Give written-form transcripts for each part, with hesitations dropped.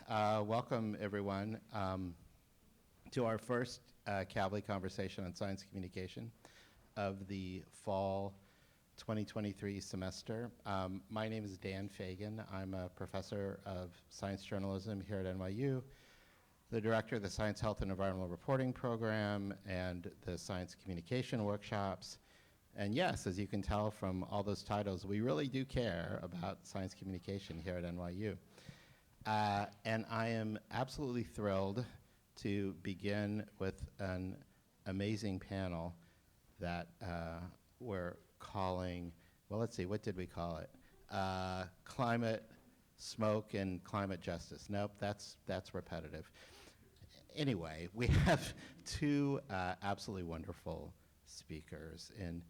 Welcome everyone to our first Kavli conversation on science communication of the fall 2023 semester. My name is Dan Fagan. I'm a professor of science journalism here at NYU, the director of the Science, Health, and Environmental Reporting Program and the Science Communication Workshops. And yes, as you can tell from all those titles, we really do care about science communication here at NYU. And I am absolutely thrilled to begin with an amazing panel that we're calling, well, let's see, what did we call it? Climate, Smoke, and Climate Justice. Nope, that's repetitive. Anyway, we have two absolutely wonderful speakers in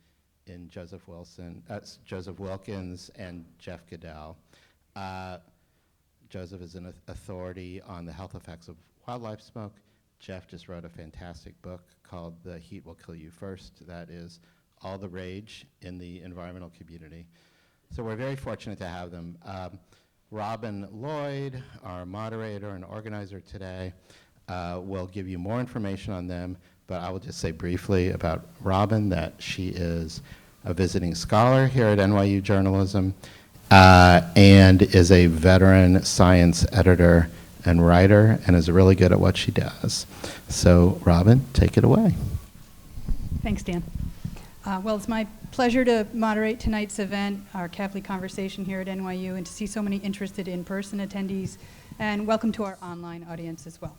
Joseph Wilkens and Jeff Goodell. Joseph is an authority on the health effects of wildlife smoke. Jeff just wrote a fantastic book called The Heat Will Kill You First. That is all the rage in the environmental community. So we're very fortunate to have them. Robin Lloyd, our moderator and organizer today, will give you more information on them, but I will just say briefly about Robin that she is a visiting scholar here at NYU Journalism, and is a veteran science editor and writer and is really good at what she does. So Robin, take it away. Thanks, Dan. Well, it's my pleasure to moderate tonight's event, our Kavli conversation here at NYU, and to see so many interested in-person attendees, and welcome to our online audience as well.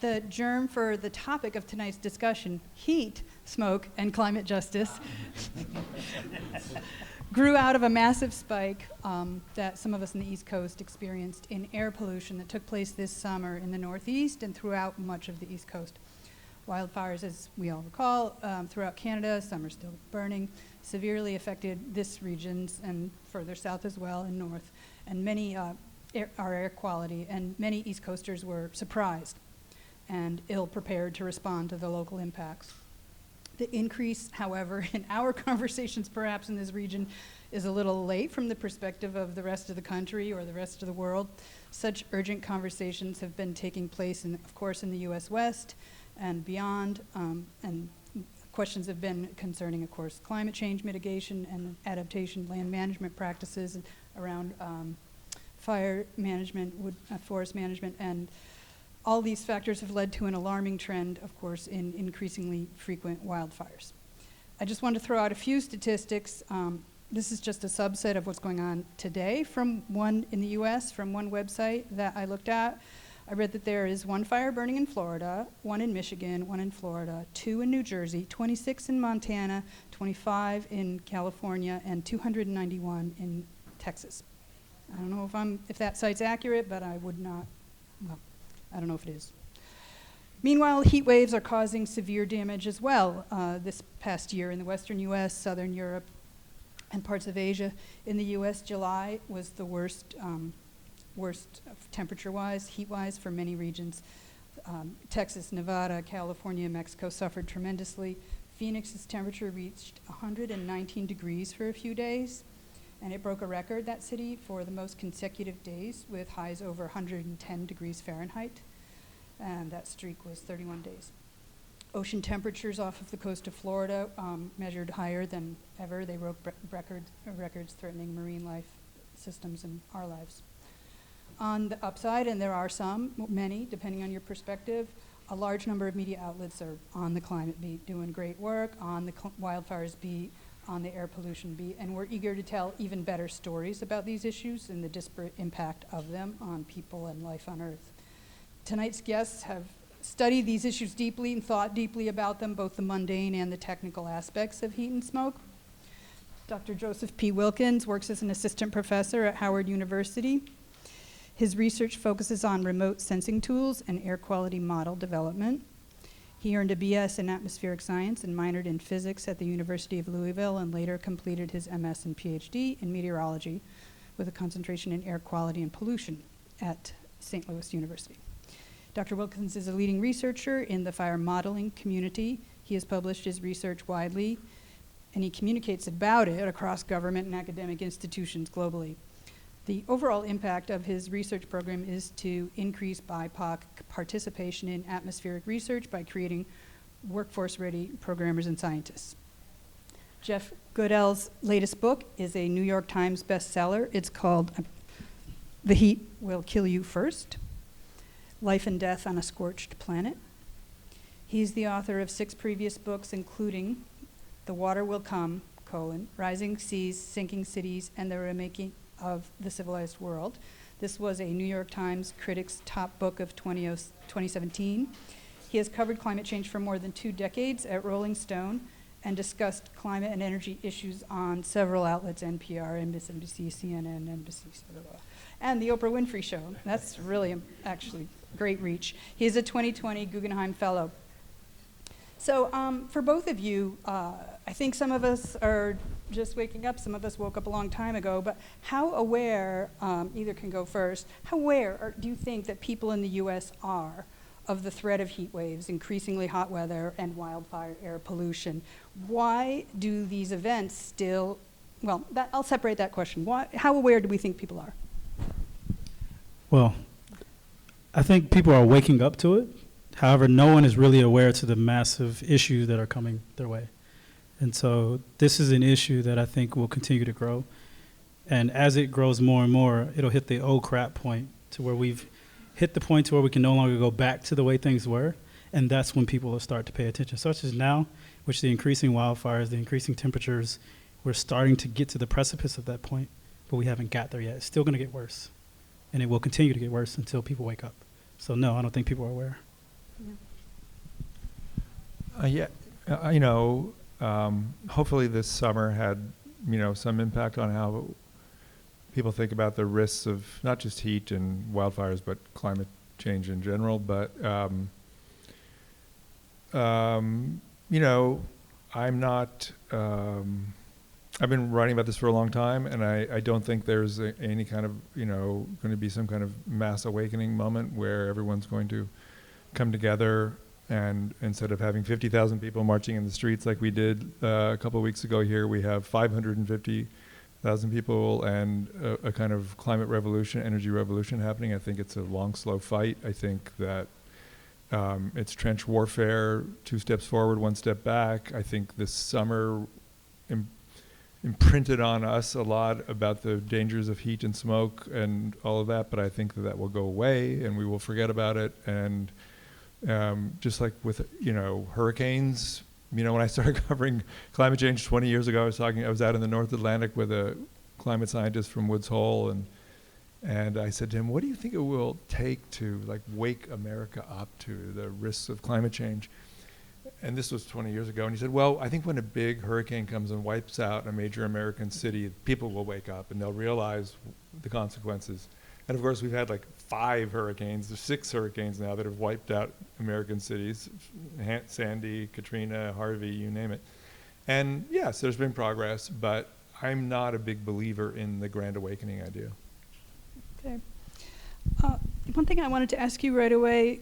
The germ for the topic of tonight's discussion, heat, smoke, and climate justice, grew out of a massive spike that some of us in the East Coast experienced in air pollution that took place this summer in the Northeast and throughout much of the East Coast. Wildfires, as we all recall, throughout Canada, some are still burning, severely affected this regions and further south as well and north, and many our air quality, and many East Coasters were surprised and ill-prepared to respond to the local impacts. The increase, however, in our conversations perhaps in this region is a little late from the perspective of the rest of the country or the rest of the world. Such urgent conversations have been taking place, of course, in the US West and beyond, and questions have been concerning, of course, climate change mitigation and adaptation, land management practices around fire management, forest management, and all these factors have led to an alarming trend, of course, in increasingly frequent wildfires. I just wanted to throw out a few statistics. This is just a subset of what's going on today from one in the US, from one website that I looked at. I read that there is one fire burning in Florida, one in Michigan, one in Florida, 2 in New Jersey, 26 in Montana, 25 in California, and 291 in Texas. I don't know if that site's accurate, but I would not, well, I don't know if it is. Meanwhile, heat waves are causing severe damage as well this past year in the western US, southern Europe, and parts of Asia. In the US, July was the worst temperature-wise, heat-wise for many regions. Texas, Nevada, California, Mexico suffered tremendously. Phoenix's temperature reached 119 degrees for a few days, and it broke a record, that city, for the most consecutive days with highs over 110 degrees Fahrenheit, and that streak was 31 days. Ocean temperatures off of the coast of Florida measured higher than ever. They broke records threatening marine life systems and our lives. On the upside, and there are many, depending on your perspective, a large number of media outlets are on the climate beat, doing great work, on the wildfires beat, on the air pollution beat, and we're eager to tell even better stories about these issues and the disparate impact of them on people and life on Earth. Tonight's guests have studied these issues deeply and thought deeply about them, both the mundane and the technical aspects of heat and smoke. Dr. Joseph P. Wilkens works as an assistant professor at Howard University. His research focuses on remote sensing tools and air quality model development. He earned a BS in atmospheric science and minored in physics at the University of Louisville, and later completed his MS and PhD in meteorology with a concentration in air quality and pollution at St. Louis University. Dr. Wilkens is a leading researcher in the fire modeling community. He has published his research widely, and he communicates about it across government and academic institutions globally. The overall impact of his research program is to increase BIPOC participation in atmospheric research by creating workforce-ready programmers and scientists. Jeff Goodell's latest book is a New York Times bestseller. It's called The Heat Will Kill You First: Life and Death on a Scorched Planet. He's the author of 6 previous books, including The Water Will Come, Rising Seas, Sinking Cities, and the Remaking of the Civilized World. This was a New York Times Critics' Top Book of 2017. He has covered climate change for more than 2 decades at Rolling Stone and discussed climate and energy issues on several outlets: NPR, MSNBC, CNN, NBC, and The Oprah Winfrey Show. That's really actually great reach. He is a 2020 Guggenheim Fellow. So for both of you, I think some of us are just waking up, some of us woke up a long time ago, but how aware, either can go first, how aware do you think that people in the US are of the threat of heat waves, increasingly hot weather, and wildfire air pollution? Why do these events still, well, I'll separate that question. How aware do we think people are? Well, I think people are waking up to it. However, no one is really aware to the massive issues that are coming their way. And so this is an issue that I think will continue to grow. And as it grows more and more, it'll hit the oh crap point, to where we've hit the point to where we can no longer go back to the way things were. And that's when people will start to pay attention, such as now, which the increasing wildfires, the increasing temperatures, we're starting to get to the precipice of that point, but we haven't got there yet. It's still going to get worse. And it will continue to get worse until people wake up. So no, I don't think people are aware. Hopefully this summer had, some impact on how people think about the risks of not just heat and wildfires, but climate change in general. But, I'm not, I've been writing about this for a long time, and I don't think there's any kind of, going to be some kind of mass awakening moment where everyone's going to come together, and instead of having 50,000 people marching in the streets like we did a couple of weeks ago here, we have 550,000 people and a kind of climate revolution, energy revolution happening. I think it's a long, slow fight. I think that it's trench warfare, 2 steps forward, 1 step back. I think this summer imprinted on us a lot about the dangers of heat and smoke and all of that, but I think that will go away and we will forget about it. And just like with, hurricanes, when I started covering climate change 20 years ago, I was out in the North Atlantic with a climate scientist from Woods Hole, and I said to him, what do you think it will take to wake America up to the risks of climate change? And this was 20 years ago, and he said, well, I think when a big hurricane comes and wipes out a major American city, people will wake up and they'll realize the consequences. And of course, we've had 5 hurricanes, there's 6 hurricanes now that have wiped out American cities: Sandy, Katrina, Harvey, you name it. And yes, there's been progress, but I'm not a big believer in the Grand Awakening idea. Okay. One thing I wanted to ask you right away,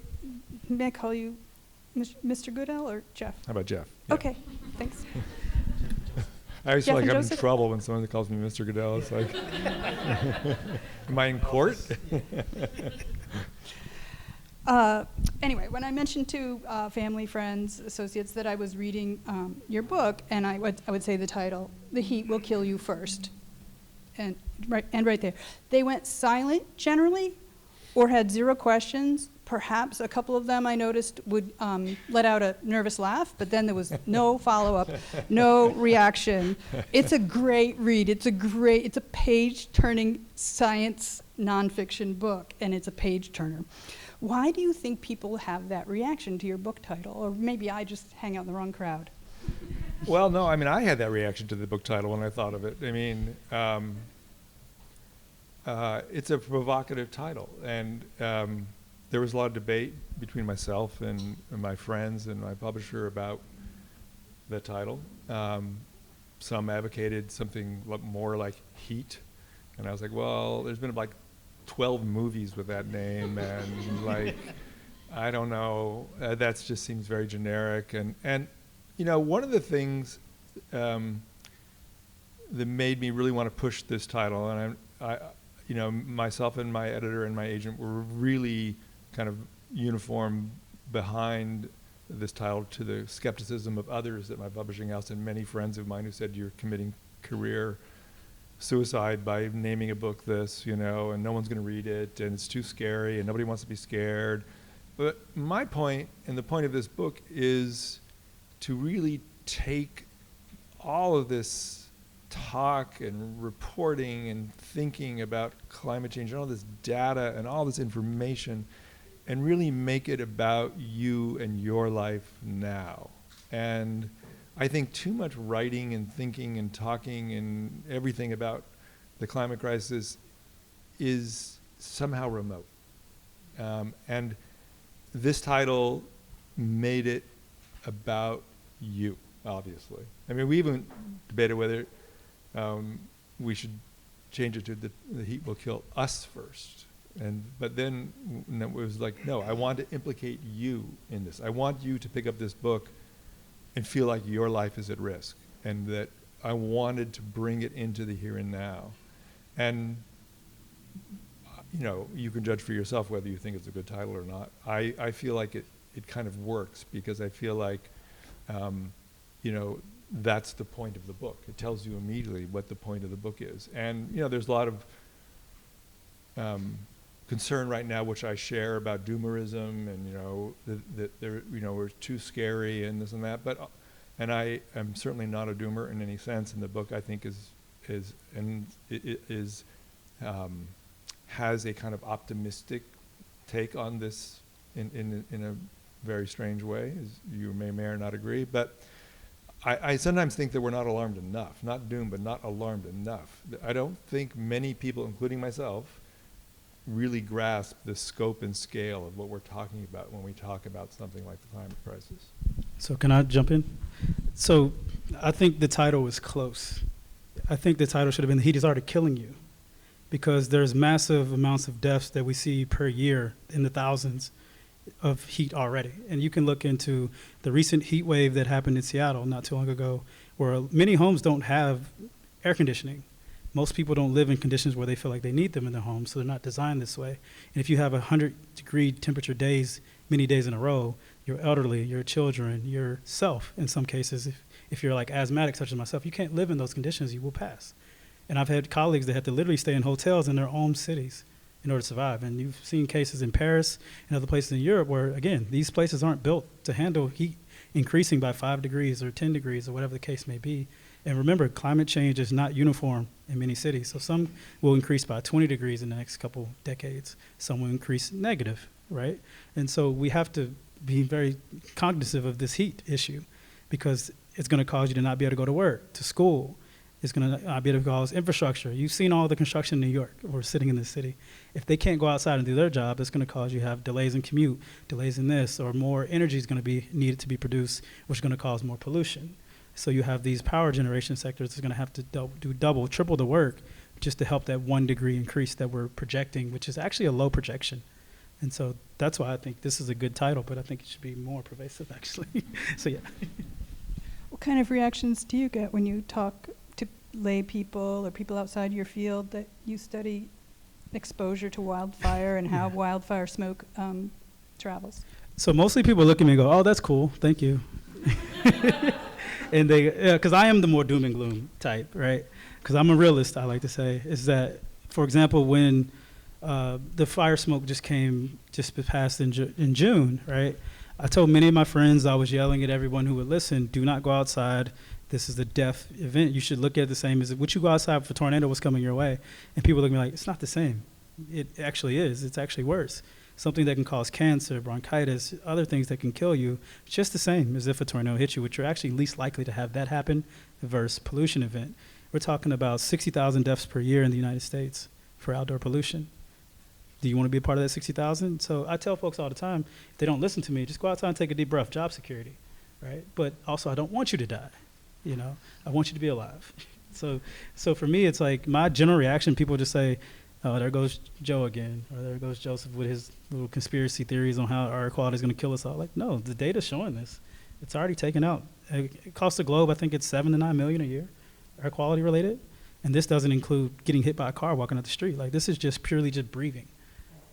may I call you Mr. Goodell or Jeff? How about Jeff? Yeah. Okay, thanks. I always feel Jeff like and I'm in Joseph? trouble when someone calls me Mr. Goodell. It's like, am I in court? Anyway, when I mentioned to family, friends, associates that I was reading your book, and I would say the title, "The Heat Will Kill You First," and right there, they went silent generally, or had 0 questions. Perhaps a couple of them I noticed would let out a nervous laugh, but then there was no follow-up, no reaction. It's a great read. It's a page-turning science nonfiction book, and it's a page-turner. Why do you think people have that reaction to your book title? Or maybe I just hang out in the wrong crowd. Well, no, I had that reaction to the book title when I thought of it. It's a provocative title, and there was a lot of debate between myself and my friends and my publisher about the title. Some advocated something more like Heat, and I was like, well, there's been 12 movies with that name, and I don't know, that just seems very generic. And one of the things that made me really want to push this title, and myself and my editor and my agent were really kind of uniform behind this title, to the skepticism of others at my publishing house and many friends of mine who said, you're committing career suicide by naming a book this, and no one's going to read it, and it's too scary, and nobody wants to be scared. But my point, and the point of this book, is to really take all of this talk and reporting and thinking about climate change and all this data and all this information and really make it about you and your life now. And I think too much writing and thinking and talking and everything about the climate crisis is somehow remote. And this title made it about you, obviously. I mean, we even debated whether we should change it to the heat will kill us first. But then it was like, no, I want to implicate you in this. I want you to pick up this book and feel like your life is at risk, and that I wanted to bring it into the here and now. And you can judge for yourself whether you think it's a good title or not. I feel like it kind of works, because I feel like that's the point of the book. It tells you immediately what the point of the book is. And there's a lot of concern right now, which I share, about doomerism, and that we're too scary and this and that. And I am certainly not a doomer in any sense. And the book, I think, has a kind of optimistic take on this in a very strange way, as you may or not agree. But I sometimes think that we're not alarmed enough, not doomed, but not alarmed enough. I don't think many people, including myself, really grasp the scope and scale of what we're talking about when we talk about something like the climate crisis. So can I jump in? So I think the title was close. I think the title should have been "The Heat is Already Killing You," because there's massive amounts of deaths that we see per year, in the thousands, of heat already. And you can look into the recent heat wave that happened in Seattle not too long ago, where many homes don't have air conditioning. Most people don't live in conditions where they feel like they need them in their homes, so they're not designed this way. And if you have 100-degree temperature days, many days in a row, your elderly, your children, yourself, in some cases, if you're like asthmatic, such as myself, you can't live in those conditions, you will pass. And I've had colleagues that had to literally stay in hotels in their own cities in order to survive. And you've seen cases in Paris and other places in Europe where, again, these places aren't built to handle heat increasing by 5 degrees or 10 degrees or whatever the case may be. And remember, climate change is not uniform in many cities. So some will increase by 20 degrees in the next couple decades. Some will increase negative, right? And so we have to be very cognizant of this heat issue, because it's going to cause you to not be able to go to work, to school. It's going to not be able to cause infrastructure. You've seen all the construction in New York. We're sitting in this city. If they can't go outside and do their job, it's going to cause you to have delays in commute, delays in this, or more energy is going to be needed to be produced, which is going to cause more pollution. So you have these power generation sectors that's going to have to do double, triple the work just to help that 1 degree increase that we're projecting, which is actually a low projection. And so that's why I think this is a good title, but I think it should be more pervasive, actually. So, yeah. What kind of reactions do you get when you talk to lay people or people outside your field that you study exposure to wildfire and how wildfire smoke travels? So mostly people look at me and go, "Oh, that's cool, thank you." And they, because I am the more doom and gloom type, right? Because I'm a realist, I like to say, is that, for example, when the fire smoke just passed in June, right? I told many of my friends, I was yelling at everyone who would listen, do not go outside. This is a death event. You should look at it the same as, would you go outside if a tornado was coming your way? And people look at me like, it's not the same. It actually is. It's actually worse. Something that can cause cancer, bronchitis, other things that can kill you, it's just the same as if a tornado hit you, which you're actually least likely to have that happen versus pollution event. We're talking about 60,000 deaths per year in the United States for outdoor pollution. Do you want to be a part of that 60,000? So I tell folks all the time, if they don't listen to me, just go outside and take a deep breath, job security, right? But also, I don't want you to die, I want you to be alive. So for me, it's like my general reaction, people just say, oh, there goes Joe again, or there goes Joseph with his little conspiracy theories on how air quality is going to kill us all. Like, no, the data's showing this. It's already taken out. It costs the globe, I think it's $7 to $9 million a year, air quality related. And this doesn't include getting hit by a car walking up the street. Like, this is just purely just breathing.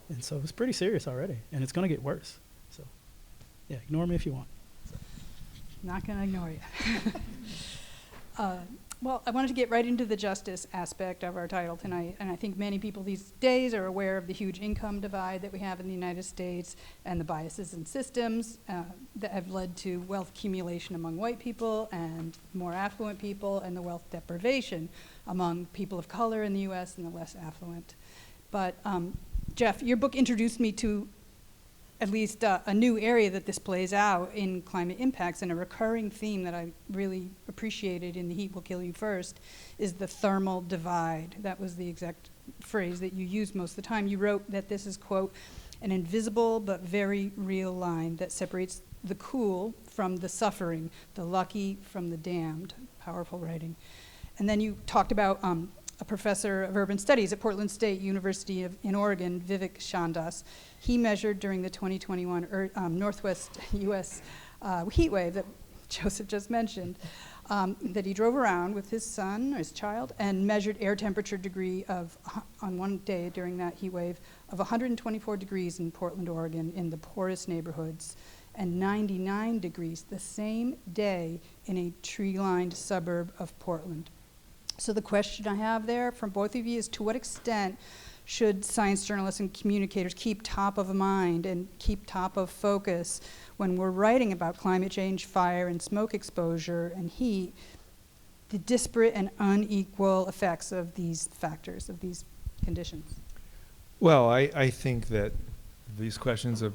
And so it's pretty serious already, and it's going to get worse. So, yeah, ignore me if you want. Not going to ignore you. Well, I wanted to get right into the justice aspect of our title tonight, and I think many people these days are aware of the huge income divide that we have in the United States and the biases in systems that have led to wealth accumulation among white people and more affluent people, and the wealth deprivation among people of color in the U.S. and the less affluent. But Jeff, your book introduced me to at least a new area that this plays out in climate impacts, and a recurring theme that I really appreciated in The Heat Will Kill You First is the thermal divide. That was the exact phrase that you used most of the time. You wrote that this is, quote, an invisible but very real line that separates the cool from the suffering, the lucky from the damned. Powerful writing. And then you talked about a professor of urban studies at Portland State University in Oregon, Vivek Chandas. He measured during the 2021 Northwest U.S. Heat wave that Joseph just mentioned, that he drove around with his son or his child and measured air temperature degree on one day during that heat wave of 124 degrees in Portland, Oregon, in the poorest neighborhoods, and 99 degrees the same day in a tree-lined suburb of Portland. So the question I have there from both of you is, to what extent should science journalists and communicators keep top of mind and keep top of focus when we're writing about climate change, fire, and smoke exposure and heat, the disparate and unequal effects of these factors, of these conditions? Well, I think that these questions of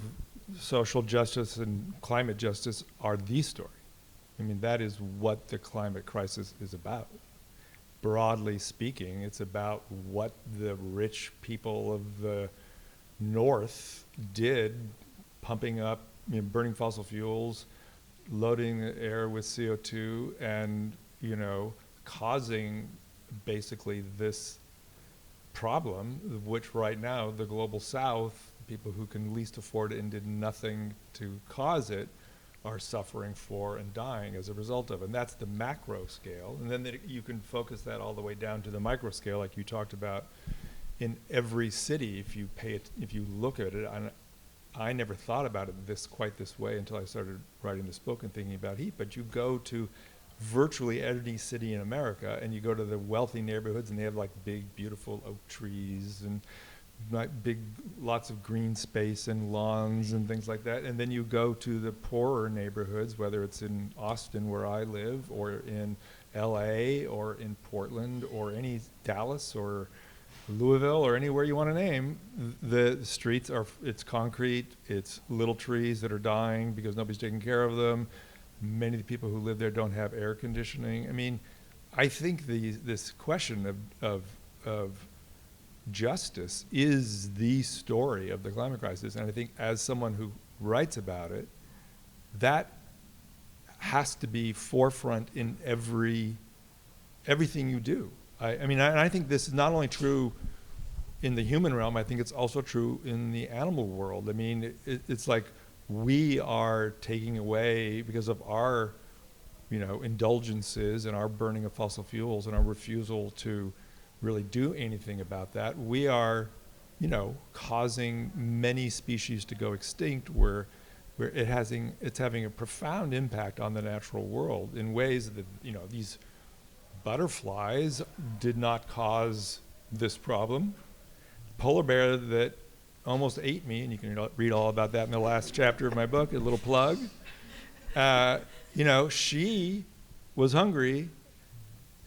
social justice and climate justice are the story. I mean, that is what the climate crisis is about. Broadly speaking, it's about what the rich people of the North did, pumping up, burning fossil fuels, loading the air with CO2, and causing basically this problem, which right now the global South, people who can least afford it and did nothing to cause it, are suffering for and dying as a result of. And that's the macro scale. And then you can focus that all the way down to the micro scale, like you talked about. In every city, if you look at it, I never thought about it quite this way until I started writing this book and thinking about heat. But you go to virtually any city in America, and you go to the wealthy neighborhoods, and they have like big, beautiful oak trees and lots of green space and lawns and things like that. And then you go to the poorer neighborhoods, whether it's in Austin where I live, or in LA, or in Portland, or Dallas, or Louisville, or anywhere you want to name. The streets it's concrete, it's little trees that are dying because nobody's taking care of them. Many of the people who live there don't have air conditioning. I mean, I think this question of justice is the story of the climate crisis, and I think as someone who writes about it, that has to be forefront in everything you do. I think this is not only true in the human realm, I think it's also true in the animal world. I mean, it's like we are taking away, because of our indulgences and our burning of fossil fuels and our refusal to really do anything about that, we are, causing many species to go extinct, where it's having a profound impact on the natural world in ways that, these butterflies did not cause this problem. Polar bear that almost ate me, and you can read all about that in the last chapter of my book, a little plug. She was hungry,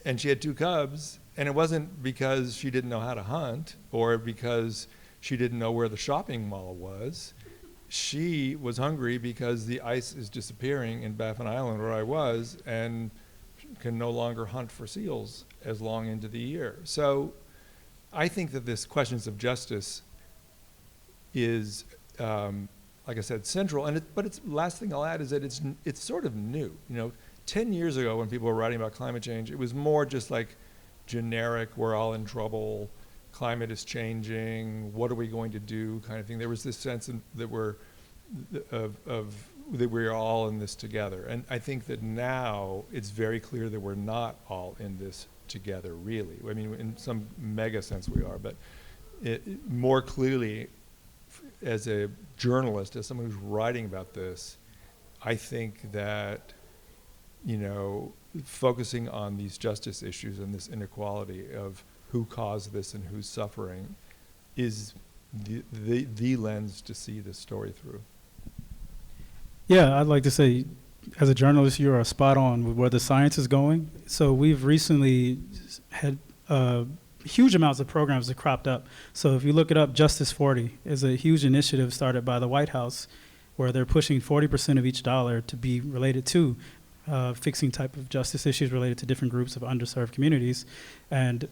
and she had 2 cubs. And it wasn't because she didn't know how to hunt or because she didn't know where the shopping mall was. She was hungry because the ice is disappearing in Baffin Island, where I was, and can no longer hunt for seals as long into the year. So I think that this questions of justice is, like I said, central. But it's last thing I'll add is that it's sort of new. 10 years ago, when people were writing about climate change, it was more just like generic, we're all in trouble, climate is changing, what are we going to do kind of thing. There was this sense that we're all in this together. And I think that now it's very clear that we're not all in this together, really. I mean, in some mega sense we are, but more clearly, as a journalist, as someone who's writing about this, I think that, focusing on these justice issues and this inequality of who caused this and who's suffering is the lens to see this story through. Yeah, I'd like to say, as a journalist, you are spot on with where the science is going. So we've recently had huge amounts of programs that cropped up. So if you look it up, Justice 40 is a huge initiative started by the White House where they're pushing 40% of each dollar to be related to fixing type of justice issues related to different groups of underserved communities. And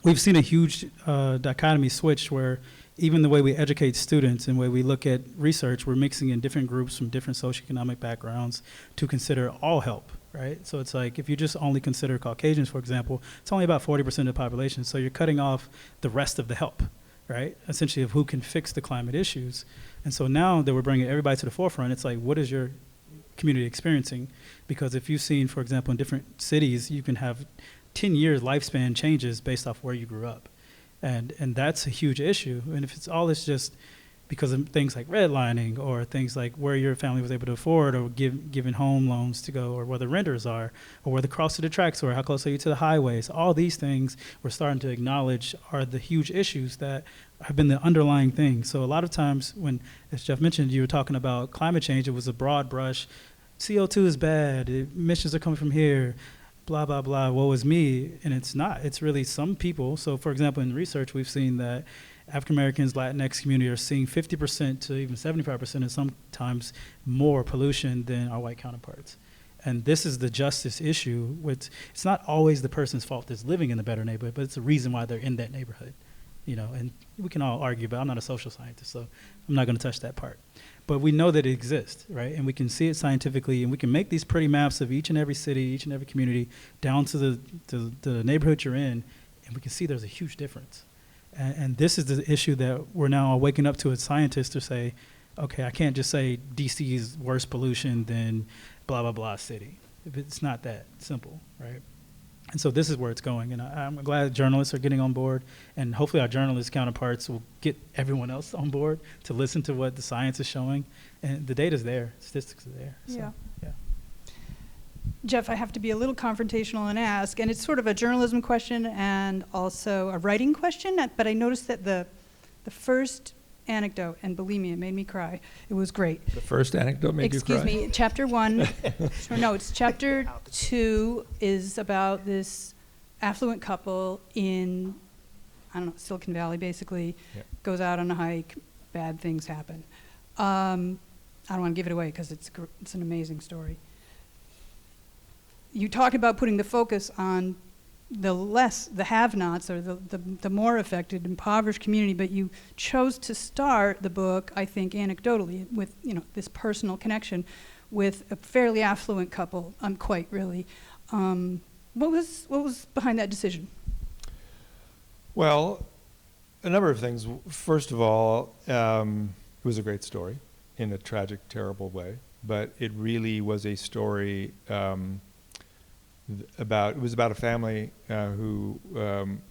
we've seen a huge dichotomy switch where even the way we educate students and the way we look at research, we're mixing in different groups from different socioeconomic backgrounds to consider all help, right? So it's like if you just only consider Caucasians, for example, it's only about 40% of the population. So you're cutting off the rest of the help, right? Essentially of who can fix the climate issues. And so now that we're bringing everybody to the forefront, it's like, what is your community experiencing? Because if you've seen, for example, in different cities, you can have 10 years lifespan changes based off where you grew up. And that's a huge issue. And if it's just because of things like redlining or things like where your family was able to afford or giving home loans to go or where the renters are or where the cross to the tracks are, how close are you to the highways, all these things we're starting to acknowledge are the huge issues that have been the underlying thing. So a lot of times when, as Jeff mentioned, you were talking about climate change, it was a broad brush. CO2 is bad, emissions are coming from here, blah, blah, blah, woe is me, and it's not. It's really some people. So, for example, in research, we've seen that African Americans, Latinx community are seeing 50% to even 75% and sometimes more pollution than our white counterparts. And this is the justice issue. It's not always the person's fault that's living in the better neighborhood, but it's the reason why they're in that neighborhood. And we can all argue, but I'm not a social scientist, so I'm not going to touch that part. But we know that it exists, right? And we can see it scientifically, and we can make these pretty maps of each and every city, each and every community, down to the neighborhood you're in, and we can see there's a huge difference. And this is the issue that we're now waking up to as scientists to say, okay, I can't just say DC is worse pollution than blah, blah, blah city. It's not that simple, right? And so this is where it's going. And I'm glad journalists are getting on board. And hopefully our journalist counterparts will get everyone else on board to listen to what the science is showing. And the data's there. Statistics are there. So, yeah. Jeff, I have to be a little confrontational and ask, and it's sort of a journalism question and also a writing question, but I noticed that the first anecdote, and believe me, it made me cry. It was great. The first anecdote made you cry? Excuse me, chapter 1, or no, it's chapter 2 is about this affluent couple in, I don't know, Silicon Valley basically, goes out on a hike, bad things happen. I don't want to give it away because it's an amazing story. You talk about putting the focus on the have-nots or the more affected, impoverished community, but you chose to start the book, I think, anecdotally with this personal connection with a fairly affluent couple. Quite really. What was behind that decision? Well, a number of things. First of all, it was a great story in a tragic, terrible way, but it really was a story it was about a family who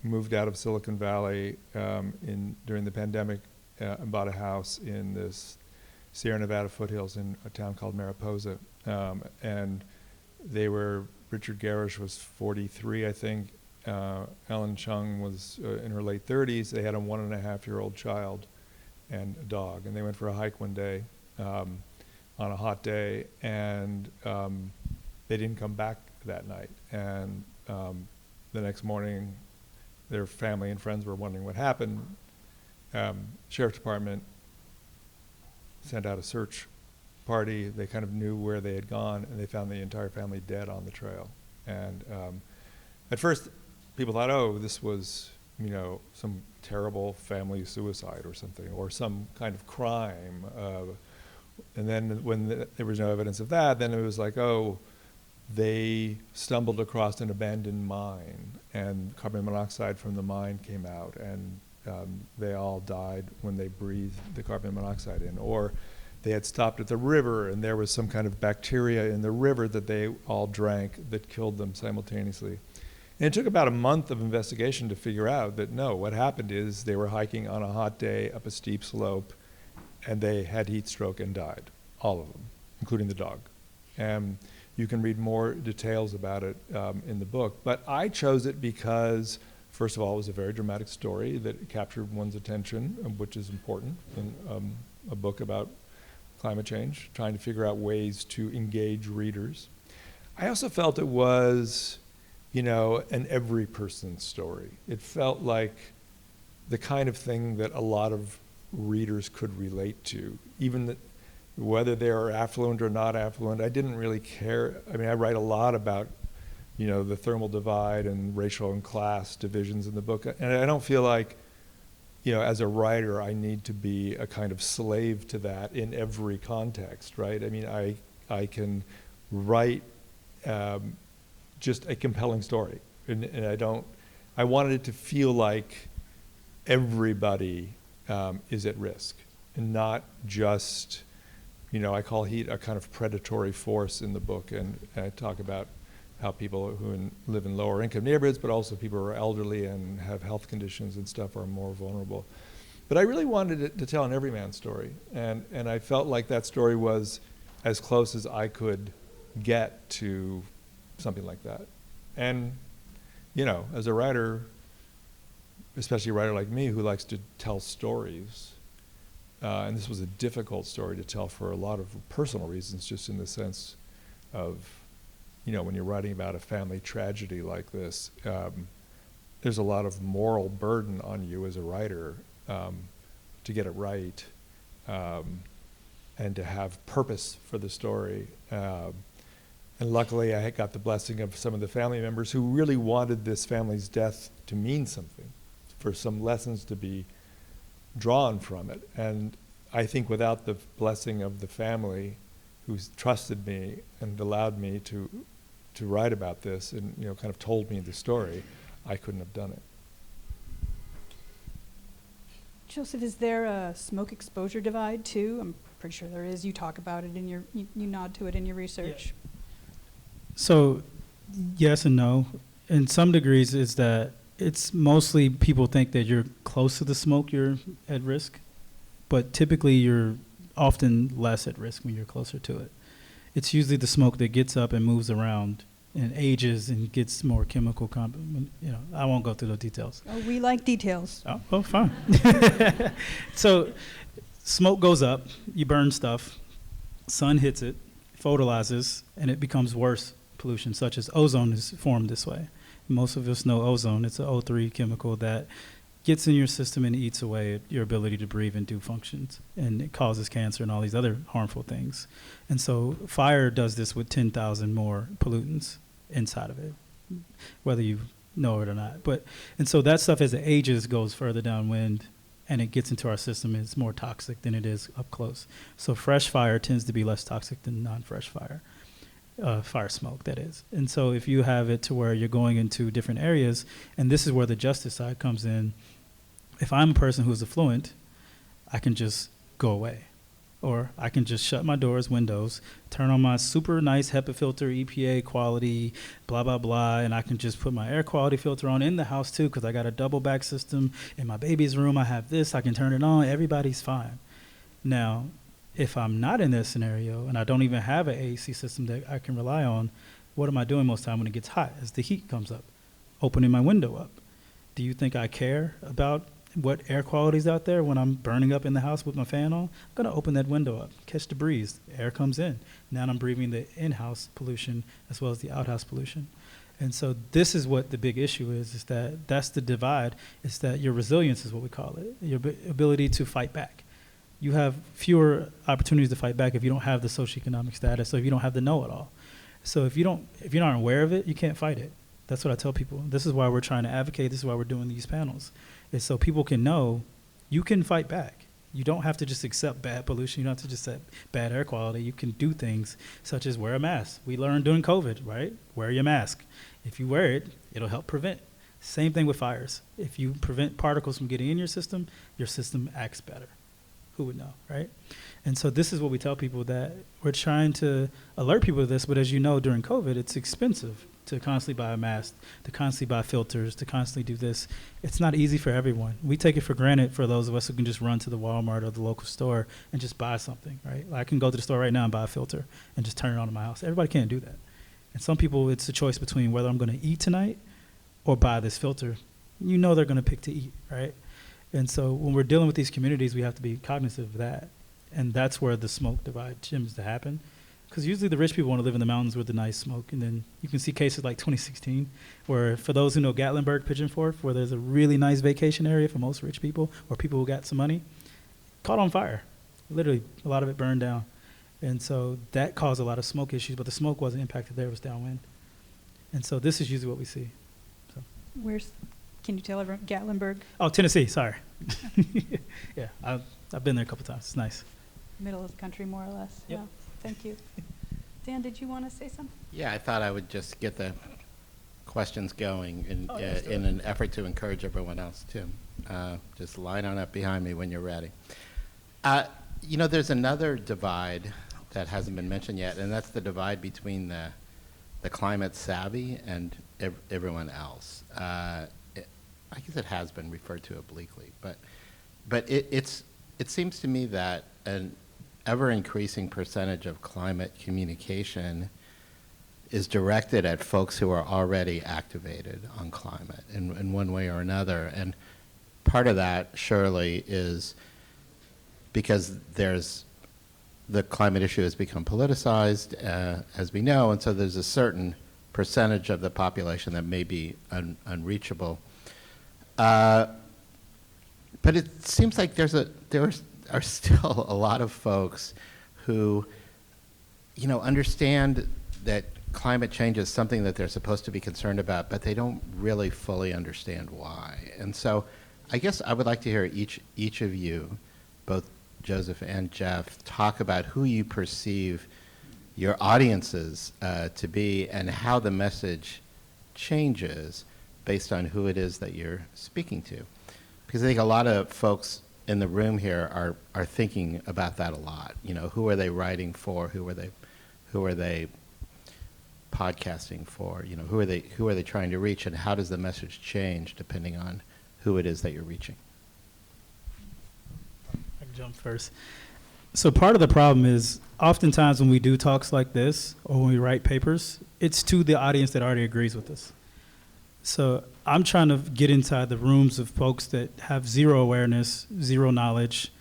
moved out of Silicon Valley during the pandemic and bought a house in this Sierra Nevada foothills in a town called Mariposa. And Richard Garish was 43, I think. Ellen Chung was in her late 30s. They had a 1.5-year-old child and a dog. And they went for a hike one day on a hot day, and they didn't come back that night. And the next morning, their family and friends were wondering what happened. Sheriff's Department sent out a search party. They kind of knew where they had gone, and they found the entire family dead on the trail. And at first, people thought, oh, this was, some terrible family suicide or something, or some kind of crime. And then when there was no evidence of that, then it was like, oh, they stumbled across an abandoned mine, and carbon monoxide from the mine came out, and they all died when they breathed the carbon monoxide in. Or they had stopped at the river, and there was some kind of bacteria in the river that they all drank that killed them simultaneously. And it took about a month of investigation to figure out that no, what happened is they were hiking on a hot day up a steep slope, and they had heat stroke and died, all of them, including the dog. And you can read more details about it in the book. But I chose it because, first of all, it was a very dramatic story that captured one's attention, which is important in a book about climate change, trying to figure out ways to engage readers. I also felt it was, you know, an every person's story. It felt like the kind of thing that a lot of readers could relate to, even that whether they're affluent or not affluent. I didn't really care. I mean, I write a lot about, you know, the thermal divide and racial and class divisions in the book. And I don't feel like, you know, as a writer, I need to be a kind of slave to that in every context, right? I mean, I can write just a compelling story. And I wanted it to feel like everybody is at risk, and not just, you know, I call heat a kind of predatory force in the book, and I talk about how people who live in lower income neighborhoods, but also people who are elderly and have health conditions and stuff are more vulnerable. But I really wanted it to tell an everyman story, and I felt like that story was as close as I could get to something like that. And, you know, as a writer, especially a writer like me who likes to tell stories, and this was a difficult story to tell for a lot of personal reasons, just in the sense of, you know, when you're writing about a family tragedy like this, there's a lot of moral burden on you as a writer to get it right and to have purpose for the story. And luckily, I got the blessing of some of the family members who really wanted this family's death to mean something, for some lessons to be drawn from it. And I think without the blessing of the family who's trusted me and allowed me to write about this and, you know, kind of told me the story, I couldn't have done it. Joseph, is there a smoke exposure divide too? I'm pretty sure there is. You talk about it in your, you nod to it in your research. Yeah. So, yes and no. In some degrees, is that it's mostly people think that you're close to the smoke, you're at risk, but typically you're often less at risk when you're closer to it. It's usually the smoke that gets up and moves around and ages and gets more chemical you know, I won't go through the details. Oh, we like details. Oh, well, fine. So smoke goes up, you burn stuff, sun hits it, photolizes, and it becomes worse pollution, such as ozone is formed this way. Most of us know ozone. It's an O3 chemical that gets in your system and eats away at your ability to breathe and do functions, and it causes cancer and all these other harmful things. And so fire does this with 10,000 more pollutants inside of it, whether you know it or not. And so that stuff, as it ages, goes further downwind, and it gets into our system. It's more toxic than it is up close. So fresh fire tends to be less toxic than non-fresh fire. Fire smoke, that is. And so if you have it to where you're going into different areas, and this is where the justice side comes in, if I'm a person who's affluent, I can just go away. Or I can just shut my doors, windows, turn on my super nice HEPA filter, EPA quality, blah, blah, blah, and I can just put my air quality filter on in the house too, because I got a double back system. In my baby's room, I have this, I can turn it on, everybody's fine. Now, if I'm not in this scenario and I don't even have an AC system that I can rely on, what am I doing most of the time when it gets hot as the heat comes up? Opening my window up. Do you think I care about what air quality is out there when I'm burning up in the house with my fan on? I'm going to open that window up, catch the breeze, air comes in. Now I'm breathing the in-house pollution as well as the outhouse pollution. And so this is what the big issue is that that's the divide, is that your resilience is what we call it, your ability to fight back. You have fewer opportunities to fight back if you don't have the socioeconomic status, so if you don't have the know-it-all. So if you're not aware of it, you can't fight it. That's what I tell people. This is why we're trying to advocate. This is why we're doing these panels, is so people can know you can fight back. You don't have to just accept bad pollution. You don't have to just accept bad air quality. You can do things such as wear a mask. We learned during COVID, right? Wear your mask. If you wear it, it'll help prevent. Same thing with fires. If you prevent particles from getting in your system acts better. Who would know, right? And so this is what we tell people, that we're trying to alert people to this, but as you know, during COVID, it's expensive to constantly buy a mask, to constantly buy filters, to constantly do this. It's not easy for everyone. We take it for granted for those of us who can just run to the Walmart or the local store and just buy something, right? I can go to the store right now and buy a filter and just turn it on in my house. Everybody can't do that. And some people, it's a choice between whether I'm going to eat tonight or buy this filter. You know they're going to pick to eat, right? And so when we're dealing with these communities, we have to be cognizant of that. And that's where the smoke divide tends to happen. Because usually the rich people want to live in the mountains with the nice smoke. And then you can see cases like 2016, where for those who know Gatlinburg, Pigeon Forge, where there's a really nice vacation area for most rich people or people who got some money, caught on fire. Literally, a lot of it burned down. And so that caused a lot of smoke issues, but the smoke wasn't impacted there, it was downwind. And so this is usually what we see. So. Can you tell everyone, Gatlinburg? Oh, Tennessee, sorry. Yeah, I've been there a couple times, it's nice. Middle of the country, more or less. Yep. Yeah, thank you. Dan, did you want to say something? Yeah, I thought I would just get the questions going Yes, in an effort to encourage everyone else too. Just line on up behind me when you're ready. You know, there's another divide that hasn't been mentioned yet, and that's the divide between the climate savvy and everyone else. I guess it has been referred to obliquely, but it seems to me that an ever-increasing percentage of climate communication is directed at folks who are already activated on climate in one way or another. And part of that surely is because the climate issue has become politicized, as we know, and so there's a certain percentage of the population that may be unreachable. But it seems like there are still a lot of folks who, you know, understand that climate change is something that they're supposed to be concerned about, but they don't really fully understand why. And so I guess I would like to hear each of you, both Joseph and Jeff, talk about who you perceive your audiences to be and how the message changes based on who it is that you're speaking to. Because I think a lot of folks in the room here are thinking about that a lot. You know, who are they writing for? Who are they podcasting for? You know, who are they trying to reach, and how does the message change depending on who it is that you're reaching? I can jump first. So part of the problem is oftentimes when we do talks like this or when we write papers, it's to the audience that already agrees with us. So I'm trying to get inside the rooms of folks that have zero awareness, zero knowledge,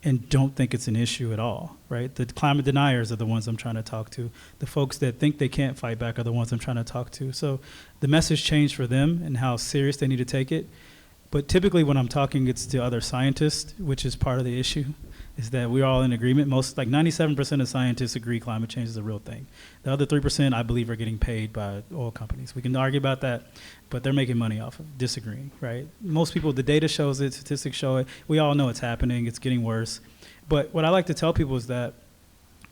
and don't think it's an issue at all, right? The climate deniers are the ones I'm trying to talk to. The folks that think they can't fight back are the ones I'm trying to talk to. So the message changed for them and how serious they need to take it. But typically when I'm talking, it's to other scientists, which is part of the issue, is that we're all in agreement. Most, like 97% of scientists agree climate change is a real thing. The other 3%, I believe, are getting paid by oil companies. We can argue about that, but they're making money off of disagreeing, right? Most people, the data shows it, statistics show it. We all know it's happening, it's getting worse. But what I like to tell people is that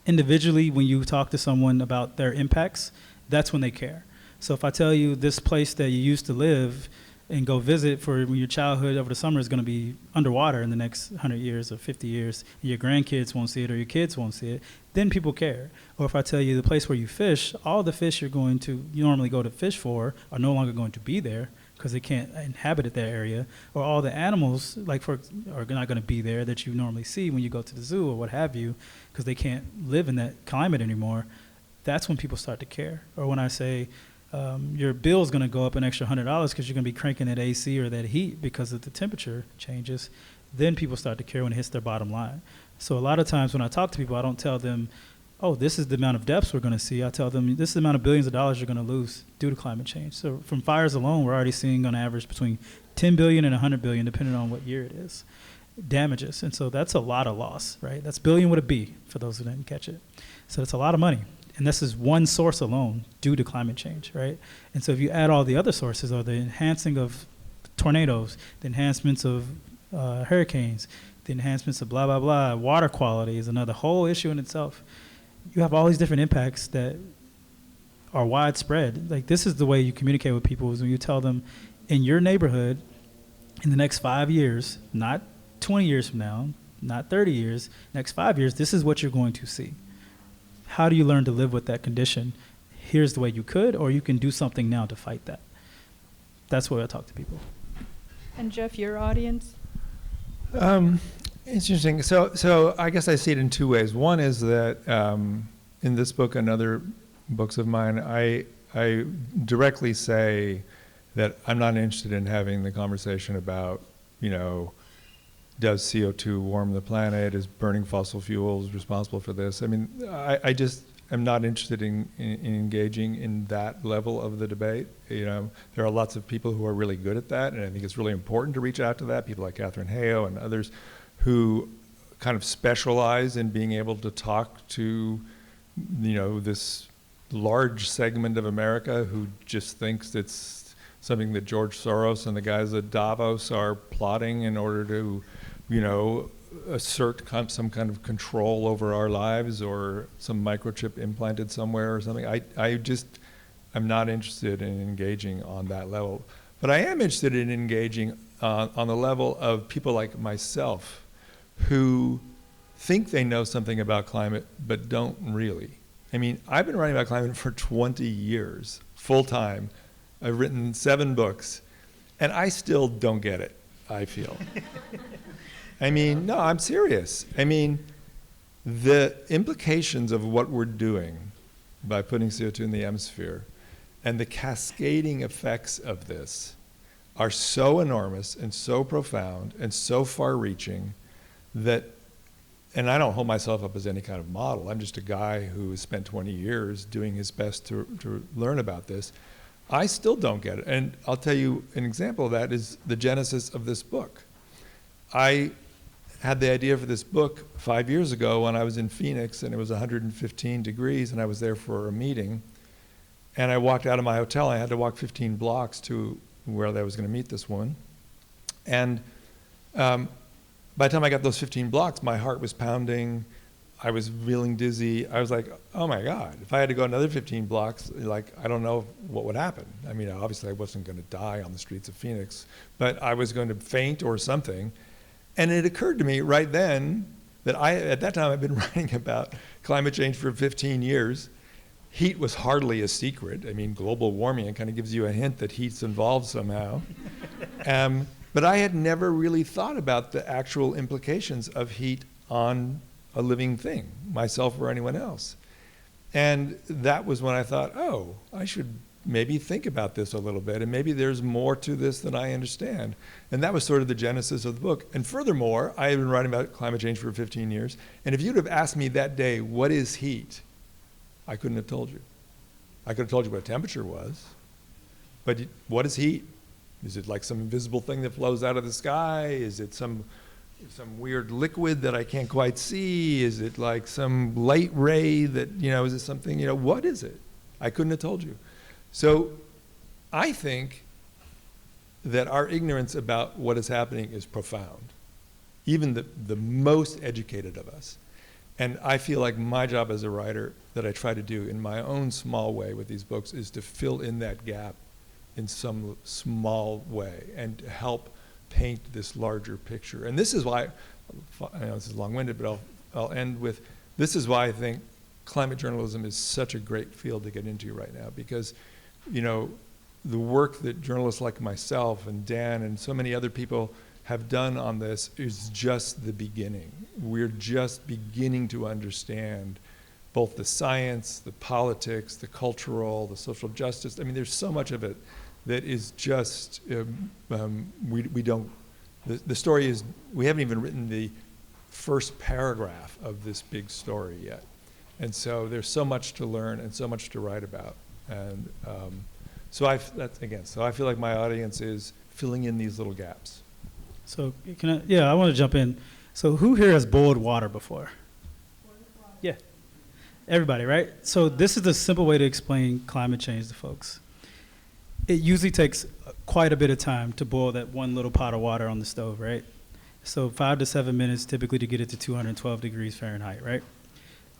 individually, when you talk to someone about their impacts, that's when they care. So if I tell you this place that you used to live and go visit for your childhood over the summer is going to be underwater in the next 100 years or 50 years, and your grandkids won't see it or your kids won't see it, then people care. Or if I tell you the place where you fish, all the fish you normally go to fish for are no longer going to be there because they can't inhabit that area, or all the animals are not going to be there that you normally see when you go to the zoo or what have you because they can't live in that climate anymore. That's when people start to care. Or when I say, your bill is going to go up an extra $100 because you're going to be cranking that AC or that heat because of the temperature changes, then people start to care when it hits their bottom line. So a lot of times when I talk to people, I don't tell them, oh, this is the amount of deaths we're going to see. I tell them this is the amount of billions of dollars you're going to lose due to climate change. So from fires alone, we're already seeing on average between 10 billion and 100 billion, depending on what year it is, damages. And so that's a lot of loss, right? That's billion with a B for those who didn't catch it. So it's a lot of money. And this is one source alone due to climate change, right? And so if you add all the other sources, or the enhancing of tornadoes, the enhancements of hurricanes, the enhancements of blah, blah, blah, water quality is another whole issue in itself. You have all these different impacts that are widespread. Like, this is the way you communicate with people, is when you tell them in your neighborhood in the next 5 years, not 20 years from now, not 30 years, next 5 years, this is what you're going to see. How do you learn to live with that condition here's the way you could, or you can do something now to fight that. That's where I talk to people. And Jeff, your audience? Interesting. So I guess I see it in two ways. One is that in this book and other books of mine, I directly say that I'm not interested in having the conversation about, does CO2 warm the planet? Is burning fossil fuels responsible for this? I mean, I just am not interested in engaging in that level of the debate. There are lots of people who are really good at that, and I think it's really important to reach out to that. People like Catherine Heo and others who kind of specialize in being able to talk to, this large segment of America who just thinks it's something that George Soros and the guys at Davos are plotting in order to, assert some kind of control over our lives, or some microchip implanted somewhere or something. I'm not interested in engaging on that level. But I am interested in engaging on the level of people like myself who think they know something about climate but don't really. I mean, I've been writing about climate for 20 years, full time. I've written 7 books, and I still don't get it, I feel. I mean, no, I'm serious. I mean, the implications of what we're doing by putting CO2 in the atmosphere and the cascading effects of this are so enormous and so profound and so far-reaching that, and I don't hold myself up as any kind of model. I'm just a guy who has spent 20 years doing his best to learn about this. I still don't get it. And I'll tell you an example of that is the genesis of this book. I had the idea for this book 5 years ago when I was in Phoenix and it was 115 degrees and I was there for a meeting. And I walked out of my hotel. I had to walk 15 blocks to where I was going to meet this woman. And by the time I got those 15 blocks, my heart was pounding. I was feeling dizzy. I was like, oh my God, if I had to go another 15 blocks, I don't know what would happen. I mean, obviously I wasn't going to die on the streets of Phoenix, but I was going to faint or something. And it occurred to me right then that at that time I'd been writing about climate change for 15 years. Heat was hardly a secret. I mean, global warming kind of gives you a hint that heat's involved somehow. But I had never really thought about the actual implications of heat on a living thing, myself or anyone else. And that was when I thought, oh, I should maybe think about this a little bit, and maybe there's more to this than I understand. And that was sort of the genesis of the book. And furthermore, I had been writing about climate change for 15 years, and if you'd have asked me that day, what is heat? I couldn't have told you. I could have told you what temperature was, but what is heat? Is it like some invisible thing that flows out of the sky? Is it some weird liquid that I can't quite see? Is it like some light ray that, is it something, what is it? I couldn't have told you. So I think that our ignorance about what is happening is profound, even the most educated of us. And I feel like my job as a writer that I try to do in my own small way with these books is to fill in that gap in some small way and to help paint this larger picture. And this is why, I know this is long-winded, but I'll end with, this is why I think climate journalism is such a great field to get into right now, because the work that journalists like myself and Dan and so many other people have done on this is just the beginning. We're just beginning to understand both the science, the politics, the cultural, the social justice. I mean, there's so much of it that is just, we don't, the story is, we haven't even written the first paragraph of this big story yet. And so there's so much to learn and so much to write about. And so I feel like my audience is filling in these little gaps. So I want to jump in. So who here has boiled water before? Yeah, everybody, right? So this is the simple way to explain climate change to folks. It usually takes quite a bit of time to boil that one little pot of water on the stove, right? So 5 to 7 minutes typically to get it to 212 degrees Fahrenheit, right?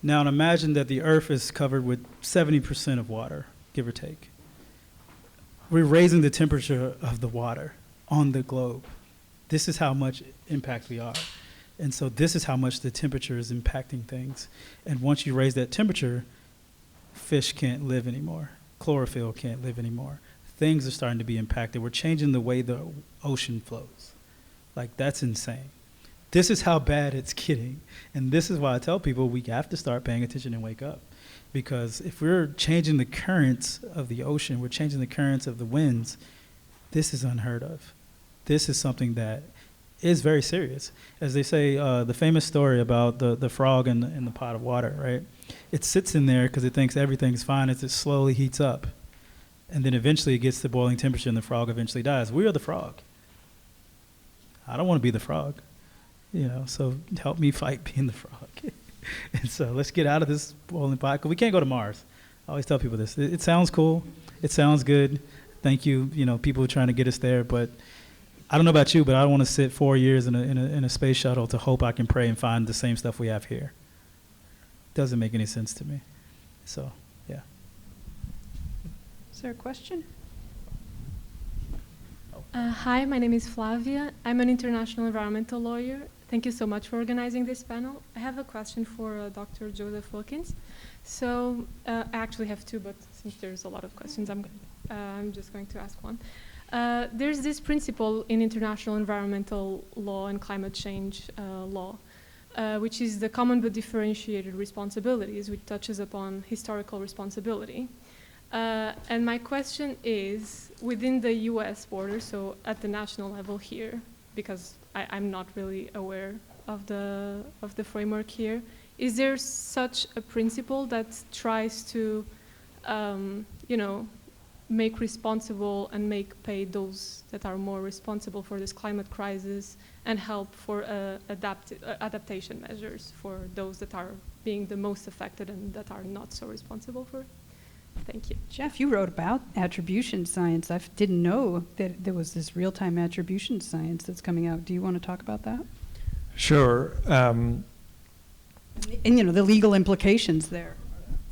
Now imagine that the earth is covered with 70% of water, give or take. We're raising the temperature of the water on the globe. This is how much impact we are. And so this is how much the temperature is impacting things. And once you raise that temperature, fish can't live anymore. Chlorophyll can't live anymore. Things are starting to be impacted. We're changing the way the ocean flows. Like, that's insane. This is how bad it's getting. And this is why I tell people we have to start paying attention and wake up. Because if we're changing the currents of the ocean, we're changing the currents of the winds, this is unheard of. This is something that is very serious. As they say, the famous story about the frog in the pot of water, right? It sits in there because it thinks everything's fine as it slowly heats up. And then eventually it gets to boiling temperature and the frog eventually dies. We are the frog. I don't want to be the frog. So help me fight being the frog. And so let's get out of this boiling pot, 'cause we can't go to Mars. I always tell people this. It sounds cool. It sounds good. Thank you, people are trying to get us there. But I don't know about you, but I don't want to sit 4 years in a space shuttle to hope I can pray and find the same stuff we have here. Doesn't make any sense to me. So, yeah. Is there a question? Hi, my name is Flavia. I'm an international environmental lawyer. Thank you so much for organizing this panel. I have a question for Dr. Joseph Wilkens. So I actually have two, but since there's a lot of questions, I'm just going to ask one. There's this principle in international environmental law and climate change law, which is the common but differentiated responsibilities, which touches upon historical responsibility. And my question is, within the US border, so at the national level here, because I'm not really aware of the framework here, is there such a principle that tries to, make responsible and make pay those that are more responsible for this climate crisis and help for adaptation measures for those that are being the most affected and that are not so responsible for it? Thank you. Jeff, you wrote about attribution science. I didn't know that there was this real-time attribution science that's coming out. Do you want to talk about that? Sure. And, the legal implications there.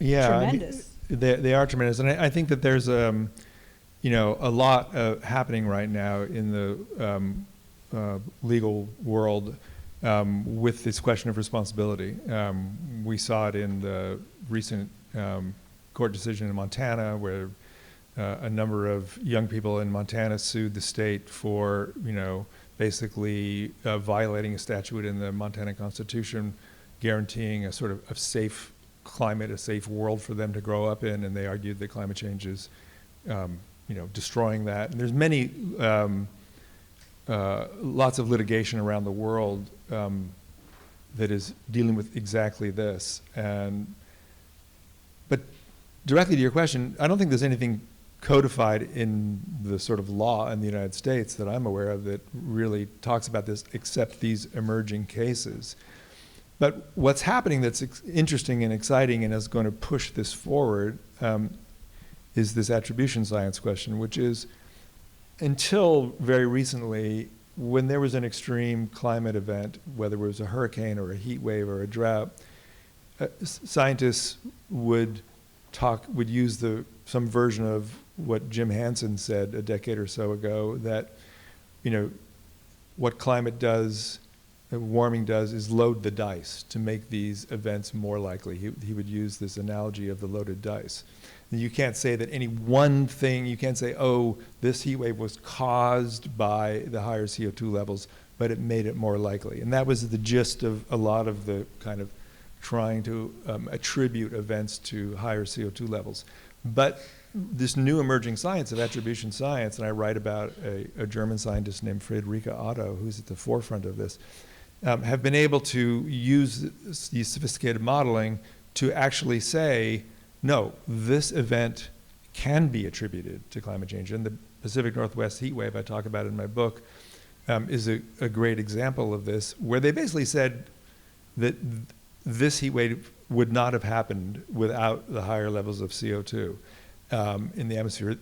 Yeah. Tremendous. They are tremendous. And I think that there's, a lot happening right now in the legal world with this question of responsibility. We saw it in the recent court decision in Montana, where a number of young people in Montana sued the state for, basically violating a statute in the Montana Constitution, guaranteeing a sort of a safe climate, a safe world for them to grow up in, and they argued that climate change is, destroying that. And there's many, lots of litigation around the world that is dealing with exactly this. But directly to your question, I don't think there's anything codified in the sort of law in the United States that I'm aware of that really talks about this, except these emerging cases. But what's happening that's interesting and exciting and is going to push this forward is this attribution science question, which is, until very recently, when there was an extreme climate event, whether it was a hurricane or a heat wave or a drought, scientists would use some version of what Jim Hansen said a decade or so ago, that what climate does, warming does, is load the dice to make these events more likely. He would use this analogy of the loaded dice. And you can't say that any one thing, you can't say, oh, this heat wave was caused by the higher CO2 levels, but it made it more likely. And that was the gist of a lot of the kind of trying to attribute events to higher CO2 levels. But this new emerging science of attribution science, and I write about a German scientist named Friederike Otto, who's at the forefront of this, have been able to use these sophisticated modeling to actually say, no, this event can be attributed to climate change. And the Pacific Northwest heat wave I talk about in my book is a great example of this, where they basically said that this heat wave would not have happened without the higher levels of CO2 in the atmosphere,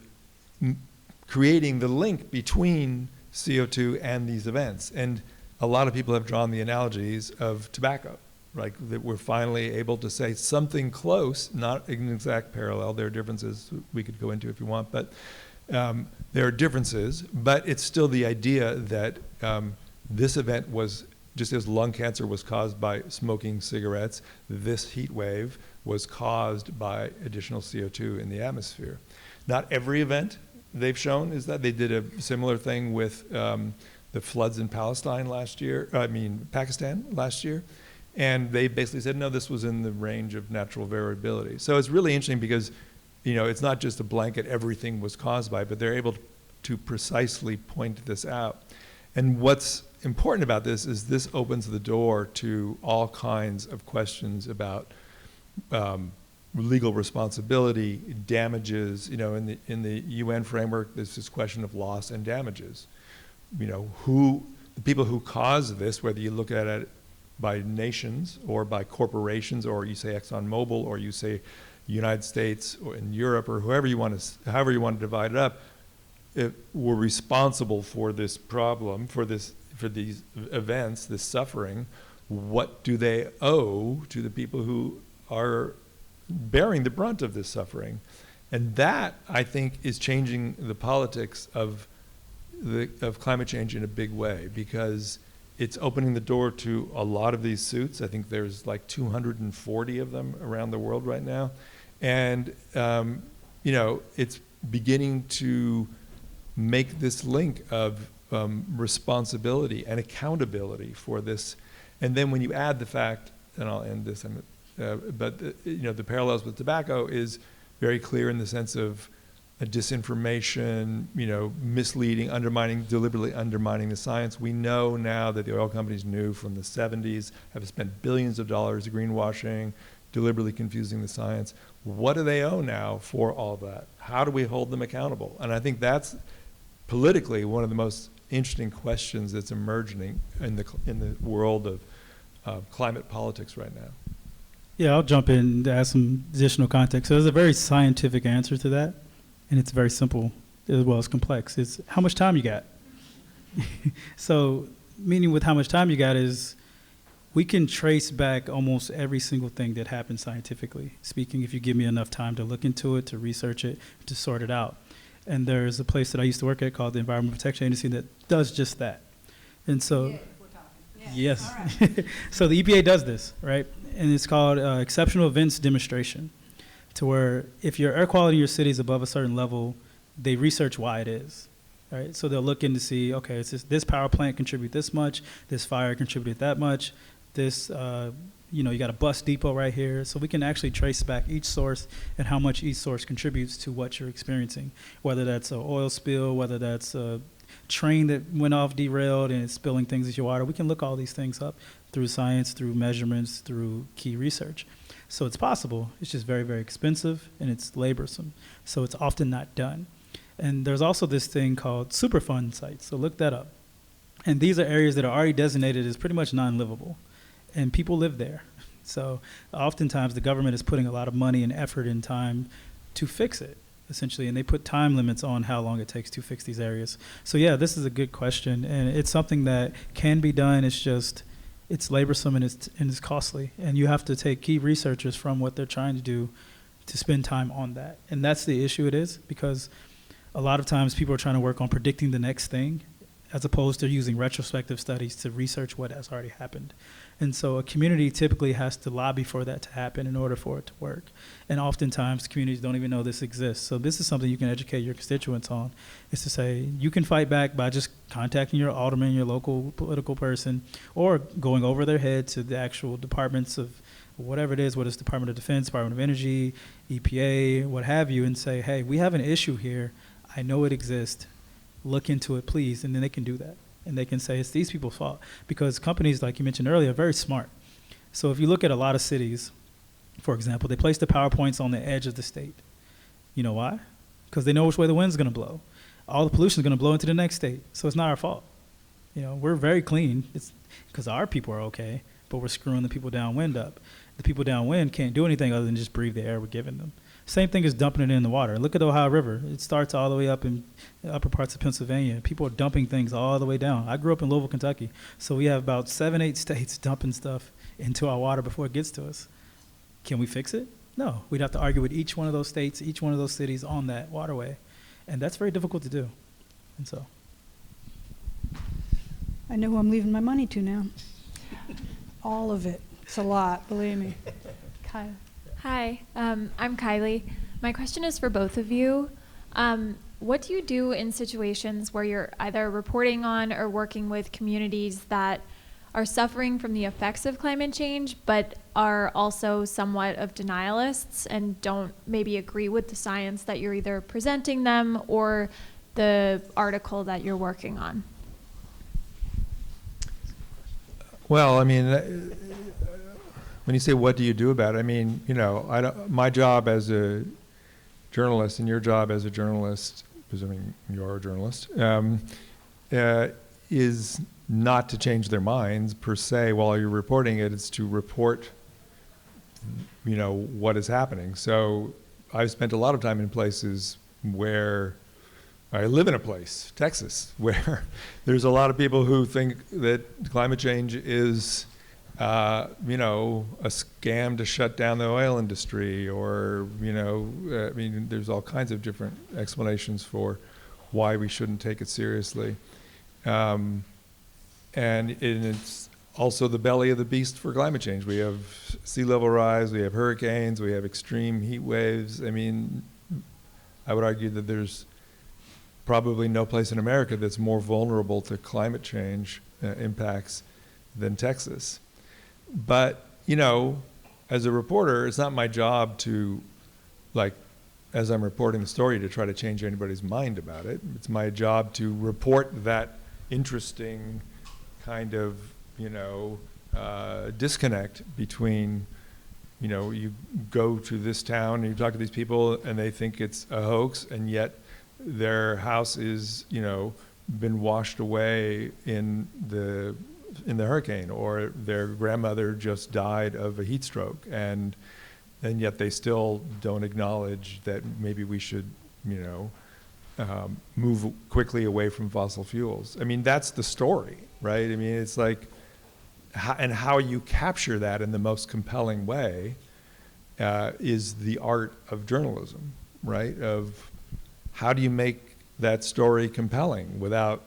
creating the link between CO2 and these events. And a lot of people have drawn the analogies of tobacco, like that we're finally able to say something close, not an exact parallel. There are differences we could go into if you want, but there are differences, but it's still the idea that this event was just as lung cancer was caused by smoking cigarettes, this heat wave was caused by additional CO2 in the atmosphere. Not every event they've shown is that. They did a similar thing with the floods in Pakistan last year, and they basically said, no, this was in the range of natural variability. So it's really interesting because, it's not just a blanket, everything was caused by, but they're able to precisely point this out. And what's important about this is this opens the door to all kinds of questions about legal responsibility, damages. In the UN framework, there's this question of loss and damages. The people who caused this, whether you look at it by nations or by corporations, or you say ExxonMobil, or you say United States or in Europe, or however you want to divide it up, were responsible for this problem, for these events, this suffering. What do they owe to the people who are bearing the brunt of this suffering? And that, I think, is changing the politics of climate change in a big way, because it's opening the door to a lot of these suits. I think there's like 240 of them around the world right now. And, it's beginning to make this link of responsibility and accountability for this. And then when you add the fact, and I'll end this, the parallels with tobacco is very clear in the sense of disinformation, misleading, deliberately undermining the science. We know now that the oil companies knew from the 70s, have spent billions of dollars greenwashing, deliberately confusing the science. What do they owe now for all that? How do we hold them accountable? And I think that's politically one of the most interesting questions that's emerging in the world of climate politics right now. Yeah, I'll jump in to add some additional context. So there's a very scientific answer to that, and it's very simple as well as complex. It's how much time you got. So meaning with how much time you got is we can trace back almost every single thing that happened scientifically speaking, if you give me enough time to look into it, to research it, to sort it out. And there's a place that I used to work at called the Environmental Protection Agency that does just that. And so, yes. Right. So the EPA does this, right? And it's called Exceptional Events Demonstration, to where if your air quality in your city is above a certain level, they research why it is, right? So they'll look in to see, okay, it's this power plant contribute this much, this fire contributed that much, this, you got a bus depot right here. So we can actually trace back each source and how much each source contributes to what you're experiencing, whether that's an oil spill, whether that's a train that went off, derailed, and it's spilling things into your water. We can look all these things up through science, through measurements, through key research. So it's possible. It's just very, very expensive, and it's laborsome. So it's often not done. And there's also this thing called Superfund sites. So look that up. And these are areas that are already designated as pretty much non-livable. And people live there. So oftentimes the government is putting a lot of money and effort and time to fix it, essentially, and they put time limits on how long it takes to fix these areas. So yeah, this is a good question, and it's something that can be done. It's just, it's laborsome and it's costly, and you have to take key researchers from what they're trying to do to spend time on that. And that's the issue it is, because a lot of times people are trying to work on predicting the next thing as opposed to using retrospective studies to research what has already happened. And so a community typically has to lobby for that to happen in order for it to work. And oftentimes communities don't even know this exists. So this is something you can educate your constituents on, is to say you can fight back by just contacting your alderman, your local political person, or going over their head to the actual departments of whatever it is, whether it's Department of Defense, Department of Energy, EPA, what have you, and say, hey, we have an issue here. I know it exists. Look into it, please. And then they can do that. And they can say it's these people's fault, because companies, like you mentioned earlier, are very smart. So if you look at a lot of cities, for example, they place the PowerPoints on the edge of the state. You know why? Because they know which way the wind's going to blow. All the pollution is going to blow into the next state. So it's not our fault. We're very clean. It's because our people are okay, but we're screwing the people downwind up. The people downwind can't do anything other than just breathe the air we're giving them. Same thing as dumping it in the water. Look at the Ohio River. It starts all the way up in the upper parts of Pennsylvania. People are dumping things all the way down. I grew up in Louisville, Kentucky, so we have about 7-8 states dumping stuff into our water before it gets to us. Can we fix it? No. We'd have to argue with each one of those states, each one of those cities on that waterway, and that's very difficult to do. And so, I know who I'm leaving my money to now. all of it. It's a lot, believe me. Kyle. Hi, I'm Kylie. My question is for both of you. What do you do in situations where you're either reporting on or working with communities that are suffering from the effects of climate change, but are also somewhat of denialists and don't maybe agree with the science that you're either presenting them or the article that you're working on? Well, I mean, when you say what do you do about it, I mean, you know, my job as a journalist and your job as a journalist, presuming you're a journalist, is not to change their minds per se while you're reporting it. It's to report, you know, what is happening. So I've spent a lot of time in places where I live in a place, Texas, where there's a lot of people who think that climate change is, you know, a scam to shut down the oil industry, or, you know, I mean, there's all kinds of different explanations for why we shouldn't take it seriously. And it's also the belly of the beast for climate change. We have sea level rise, we have hurricanes, we have extreme heat waves. I mean, I would argue that there's probably no place in America that's more vulnerable to climate change impacts than Texas. But, you know, as a reporter, it's not my job to, like, as I'm reporting the story, to try to change anybody's mind about it. It's my job to report that interesting kind of, you know, disconnect between, you know, you go to this town and you talk to these people and they think it's a hoax, and yet their house is, you know, been washed away in the hurricane, or their grandmother just died of a heat stroke, and yet they still don't acknowledge that maybe we should, you know, move quickly away from fossil fuels. I mean, that's the story, right? I mean, it's like, how you capture that in the most compelling way is the art of journalism, right? Of how do you make that story compelling without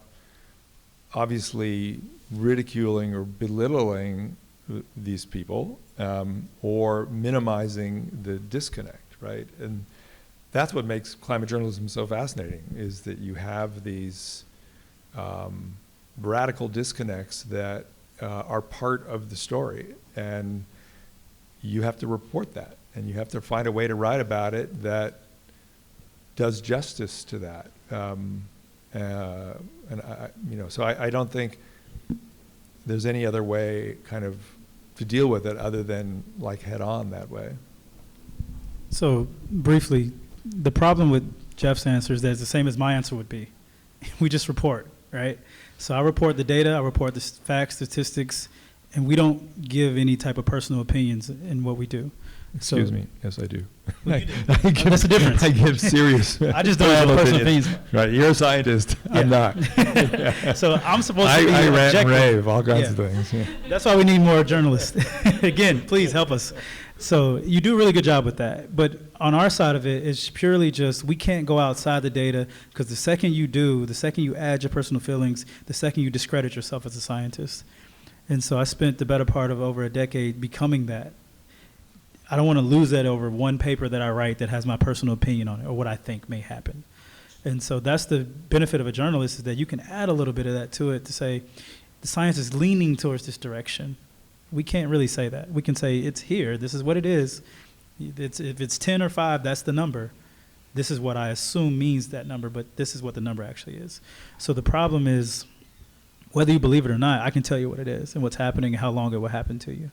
obviously ridiculing or belittling these people, or minimizing the disconnect, right? And that's what makes climate journalism so fascinating, is that you have these radical disconnects that are part of the story, and you have to report that, and you have to find a way to write about it that does justice to that. And you know, so I don't think there's any other way kind of to deal with it other than like head on that way. So briefly, the problem with Jeff's answer is that it's the same as my answer would be. We just report, right? So I report the data, I report the facts, statistics, and we don't give any type of personal opinions in what we do. Excuse me. Yes, I do. Well, that's the difference. I give serious. I just don't have personal opinions. Right, you're a scientist. Yeah. I'm not. So I'm supposed to be I rant and objective. rave, all kinds Yeah. of things. Yeah. That's why we need more journalists. Again, please help us. So you do a really good job with that. But on our side of it, it's purely just we can't go outside the data, because the second you do, the second you add your personal feelings, the second you discredit yourself as a scientist. And so I spent the better part of over a decade becoming that. I don't want to lose that over one paper that I write that has my personal opinion on it or what I think may happen. And so that's the benefit of a journalist, is that you can add a little bit of that to it to say the science is leaning towards this direction. We can't really say that. We can say it's here. This is what it is. If it's 10 or 5, that's the number. This is what I assume means that number, but this is what the number actually is. So the problem is, whether you believe it or not, I can tell you what it is and what's happening and how long it will happen to you.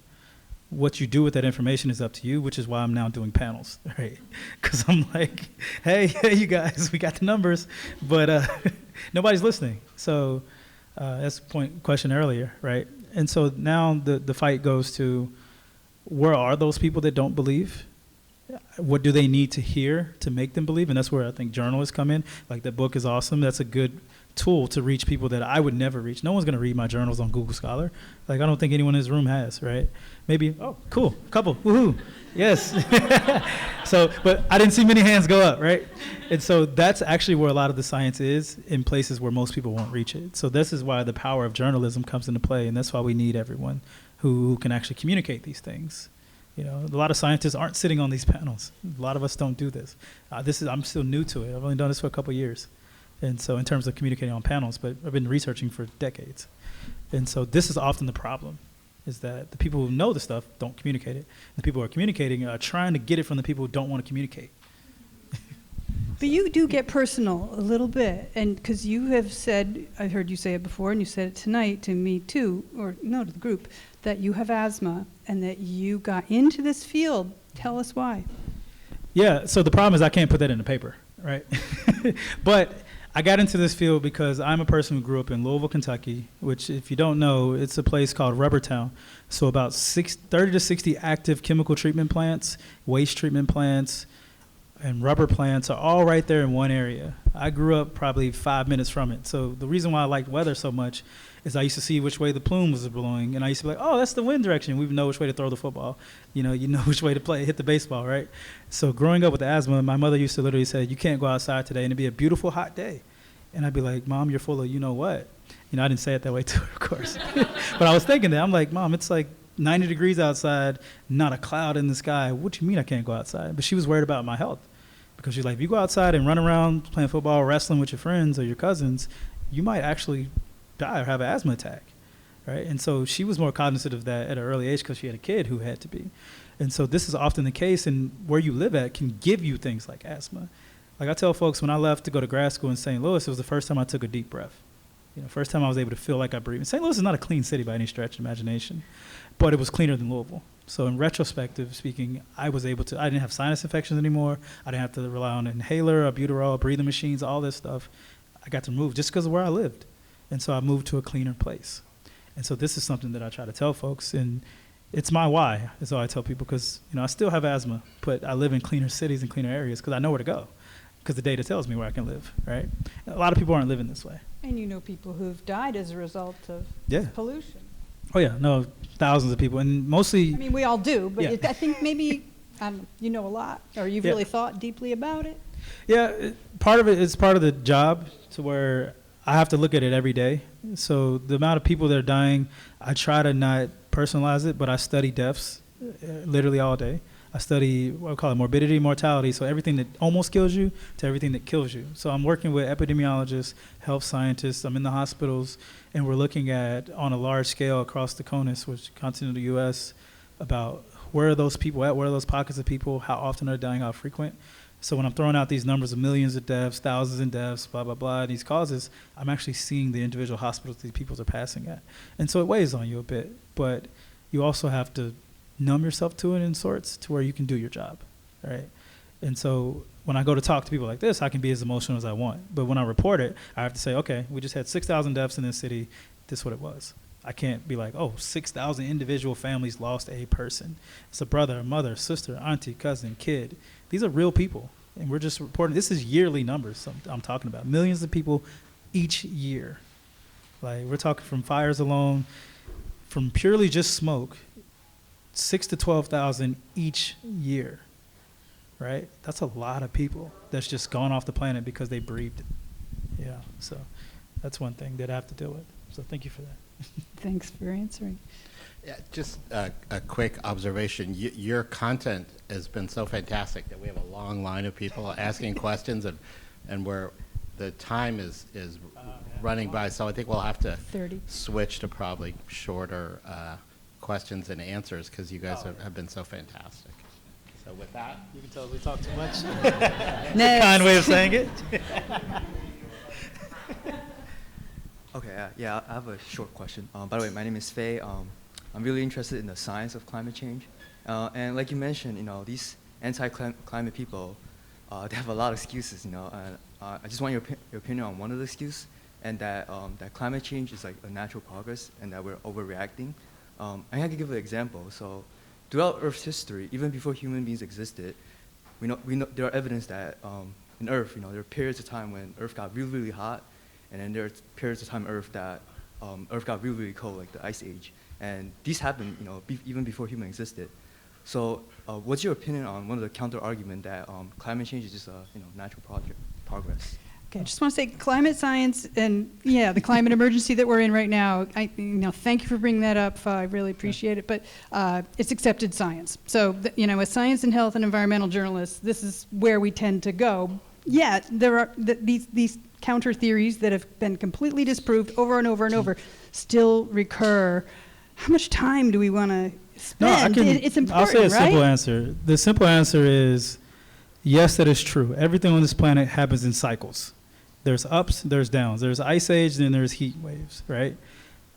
What you do with that information is up to you, which is why I'm now doing panels, right? Because I'm like, hey, you guys, we got the numbers, but nobody's listening. So that's the question earlier, right? And so now the fight goes to, where are those people that don't believe? What do they need to hear to make them believe? And that's where I think journalists come in. Like, that book is awesome. That's a good tool to reach people that I would never reach. No one's going to read my journals on Google Scholar. Like, I don't think anyone in this room has, right? Maybe, oh, cool, couple, woohoo, yes. So, but I didn't see many hands go up, right? And so that's actually where a lot of the science is, in places where most people won't reach it. So this is why the power of journalism comes into play, and that's why we need everyone. who can actually communicate these things. You know, a lot of scientists aren't sitting on these panels. A lot of us don't do this. I'm still new to it. I've only done this for a couple of years. And so in terms of communicating on panels, but I've been researching for decades. And so this is often the problem, is that the people who know the stuff don't communicate it. The people who are communicating are trying to get it from the people who don't want to communicate. But you do get personal a little bit, and because you have said, I heard you say it before, and you said it tonight to me too, or no, to the group, that you have asthma and that you got into this field. Tell us why. Yeah, so the problem is I can't put that in the paper, right? But I got into this field because I'm a person who grew up in Louisville, Kentucky, which if you don't know, it's a place called Rubber Town. So about 30 to 60 active chemical treatment plants, waste treatment plants, and rubber plants are all right there in one area. I grew up probably 5 minutes from it. So the reason why I liked weather so much is I used to see which way the plume was blowing, and I used to be like, oh, that's the wind direction. We know which way to throw the football. You know which way to hit the baseball, right? So growing up with asthma, my mother used to literally say, you can't go outside today, and it'd be a beautiful hot day. And I'd be like, Mom, you're full of you know what? You know, I didn't say it that way to her, of course. But I was thinking that. I'm like, Mom, it's like 90 degrees outside, not a cloud in the sky. What do you mean I can't go outside? But she was worried about my health. Because she's like, if you go outside and run around playing football, wrestling with your friends or your cousins, you might actually die or have an asthma attack, right? And so she was more cognizant of that at an early age because she had a kid who had to be. And so this is often the case, and where you live at can give you things like asthma. Like I tell folks, when I left to go to grad school in St. Louis, it was the first time I took a deep breath. You know, first time I was able to feel like I breathe. And St. Louis is not a clean city by any stretch of imagination, but it was cleaner than Louisville. So in retrospective speaking, I didn't have sinus infections anymore. I didn't have to rely on an inhaler, albuterol, breathing machines, all this stuff. I got to move just because of where I lived. And so I moved to a cleaner place. And so this is something that I try to tell folks, and it's my why, is all I tell people, because I still have asthma, but I live in cleaner cities and cleaner areas because I know where to go, because the data tells me where I can live, right? A lot of people aren't living this way. And you know people who've died as a result of pollution. Oh yeah, no, thousands of people, and mostly. I mean, we all do, but Yeah. I think maybe you know a lot, or you've really thought deeply about it. Yeah, part of it is part of the job, to where I have to look at it every day. So the amount of people that are dying, I try to not personalize it, but I study deaths literally all day. I study what I call it morbidity, mortality, so everything that almost kills you to everything that kills you. So I'm working with epidemiologists, health scientists, I'm in the hospitals, and we're looking at, on a large scale across the CONUS, which continental U.S., about where are those people at, where are those pockets of people, how often are they dying, how frequent. So when I'm throwing out these numbers of millions of deaths, thousands of deaths, blah, blah, blah, these causes, I'm actually seeing the individual hospitals these people are passing at. And so it weighs on you a bit, but you also have to numb yourself to it in sorts, to where you can do your job, right? And so when I go to talk to people like this, I can be as emotional as I want. But when I report it, I have to say, okay, we just had 6,000 deaths in this city. This is what it was. I can't be like, oh, 6,000 individual families lost a person. It's a brother, a mother, sister, auntie, cousin, kid. These are real people. And we're just reporting. This is yearly numbers I'm talking about. Millions of people each year. Like, we're talking from fires alone, from purely just smoke, 6,000 to 12,000 each year, right? That's a lot of people that's just gone off the planet because they breathed it. Yeah, so that's one thing that I have to deal with. So thank you for that. Thanks for answering. Yeah, just a quick observation. Your content has been so fantastic that we have a long line of people asking questions, and where the time is running by. So I think we'll have to 30. switch to probably shorter questions and answers, because you guys have been so fantastic. So with that, You can tell we talk too much. Next. Kind way of saying it. Okay, yeah, I have a short question. By the way, my name is Faye. I'm really interested in the science of climate change. And like you mentioned, these anti-climate people, they have a lot of excuses, and I just want your opinion on one of the excuses, and that climate change is like a natural progress and that we're overreacting. I can give an example. So throughout Earth's history, even before human beings existed, we know there are evidence that in Earth, there are periods of time when Earth got really, really hot, and then there are periods of time Earth got really, really cold, like the Ice Age. And these happened, even before human existed. So what's your opinion on one of the counter argument that climate change is just a natural progress? Okay, I just want to say climate science and, yeah, the climate emergency that we're in right now, thank you for bringing that up. I really appreciate it, but it's accepted science. So, as science and health and environmental journalists, this is where we tend to go. Yeah, there are these counter theories that have been completely disproved over and over and over still recur. How much time do we want to spend? It's important, I'll say a right? simple answer. The simple answer is, yes, that is true. Everything on this planet happens in cycles. There's ups, there's downs. There's ice age, then there's heat waves, right?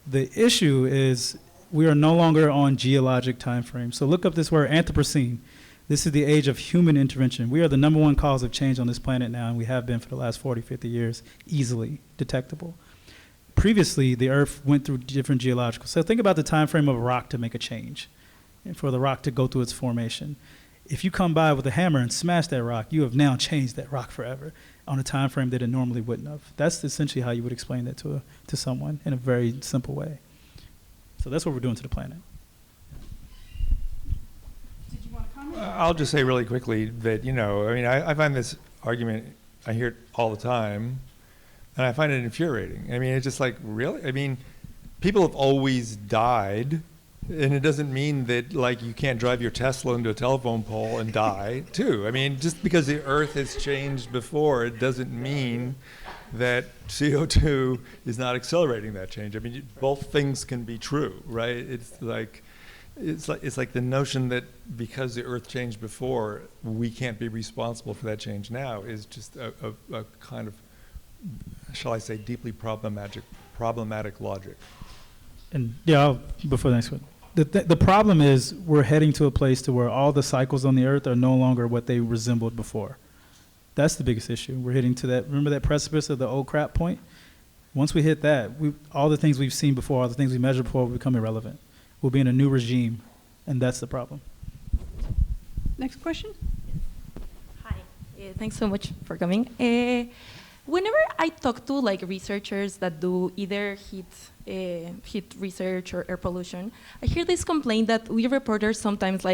The issue is we are no longer on geologic time frames. So look up this word, Anthropocene. This is the age of human intervention. We are the #1 cause of change on this planet now, and we have been for the last 40, 50 years, easily detectable. Previously, the Earth went through different geological. So think about the time frame of a rock to make a change, and for the rock to go through its formation. If you come by with a hammer and smash that rock, you have now changed that rock forever on a time frame that it normally wouldn't have. That's essentially how you would explain that to someone in a very simple way. So that's what we're doing to the planet. Did you want to comment? I'll just say really quickly that, I find this argument, I hear it all the time, and I find it infuriating. It's just like, really? People have always died, and it doesn't mean that, you can't drive your Tesla into a telephone pole and die, too. Just because the Earth has changed before, it doesn't mean that CO2 is not accelerating that change. Both things can be true, right? It's like the notion that because the Earth changed before, we can't be responsible for that change now is just a kind of, shall I say, deeply problematic logic. And before the next one. The problem is we're heading to a place to where all the cycles on the Earth are no longer what they resembled before. That's the biggest issue. We're hitting to that, remember that precipice of the old crap point? Once we hit that, all the things we've seen before, all the things we measured before will become irrelevant. We'll be in a new regime, and that's the problem. Next question? Hi, thanks so much for coming. Whenever I talk to researchers that do either heat research or air pollution, I hear this complaint that we reporters sometimes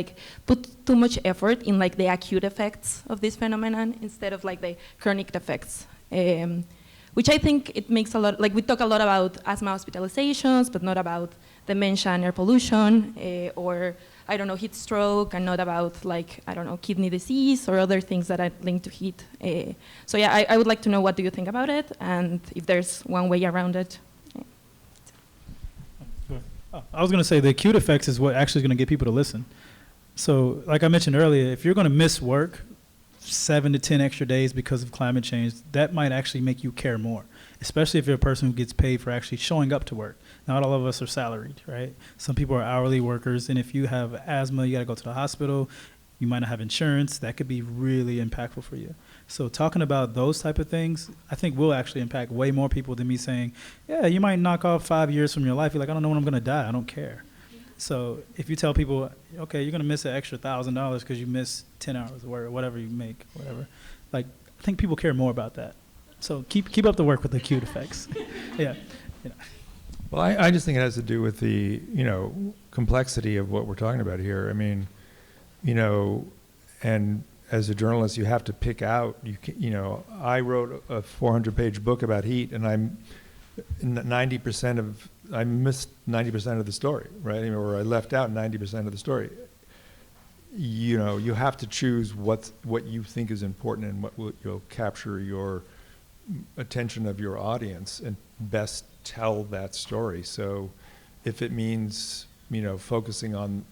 put too much effort in the acute effects of this phenomenon instead of the chronic effects, which I think it makes a lot. We talk a lot about asthma hospitalizations, but not about dementia and air pollution, or heat stroke, and not about kidney disease or other things that are linked to heat. So yeah, I would like to know what do you think about it, and if there's one way around it. I was going to say the acute effects is what actually is going to get people to listen. So like I mentioned earlier, if you're going to miss work 7 to 10 extra days because of climate change, that might actually make you care more, especially if you're a person who gets paid for actually showing up to work. Not all of us are salaried, right? Some people are hourly workers, and if you have asthma, you got to go to the hospital. You might not have insurance. That could be really impactful for you. So talking about those type of things, I think will actually impact way more people than me saying, yeah, you might knock off 5 years from your life. You're like, I don't know when I'm going to die. I don't care. So if you tell people, okay, you're going to miss an extra $1,000 because you missed 10 hours or whatever you make, whatever. I think people care more about that. So keep up the work with the acute effects. Yeah. Well, I just think it has to do with the, complexity of what we're talking about here. And as a journalist, you have to pick out, I wrote a 400-page book about heat, and I missed 90% of the story, right? Or I left out 90% of the story. You have to choose what you think is important and what will capture your attention of your audience and best tell that story. So if it means focusing on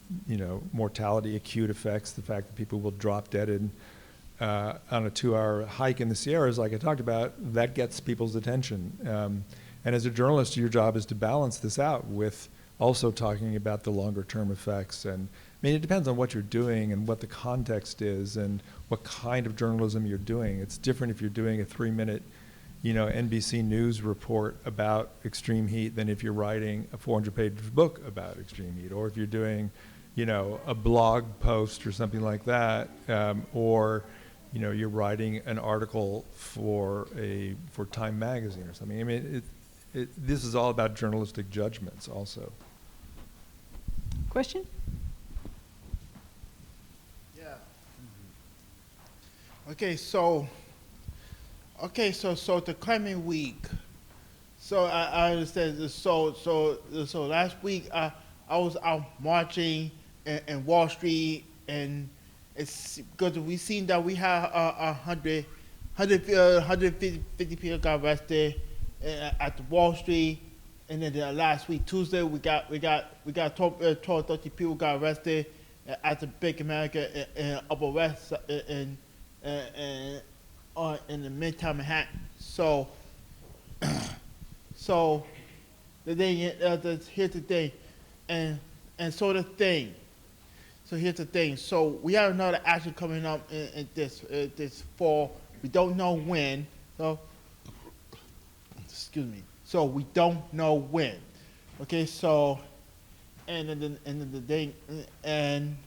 mortality, acute effects, the fact that people will drop dead on a 2-hour hike in the Sierras, like I talked about, that gets people's attention. And as a journalist, your job is to balance this out with also talking about the longer term effects. And it depends on what you're doing and what the context is and what kind of journalism you're doing. It's different if you're doing a 3-minute NBC News report about extreme heat than if you're writing a 400-page book about extreme heat, or if you're doing, a blog post or something like that, or, you're writing an article for Time Magazine or something. This is all about journalistic judgments also. Question? Yeah. Okay, so Okay, so the climate week. So I understand. So last week I was out marching in Wall Street, and it's because we seen that we had 150 people got arrested at the Wall Street, and then last week Tuesday we got 12, 13 people got arrested at the Big America in Upper West in the Midtown Manhattan. So the thing, here's the thing, and so the thing. So here's the thing. So we have another action coming up in this fall. We don't know when. So excuse me. So we don't know when. Okay. So and then the thing, and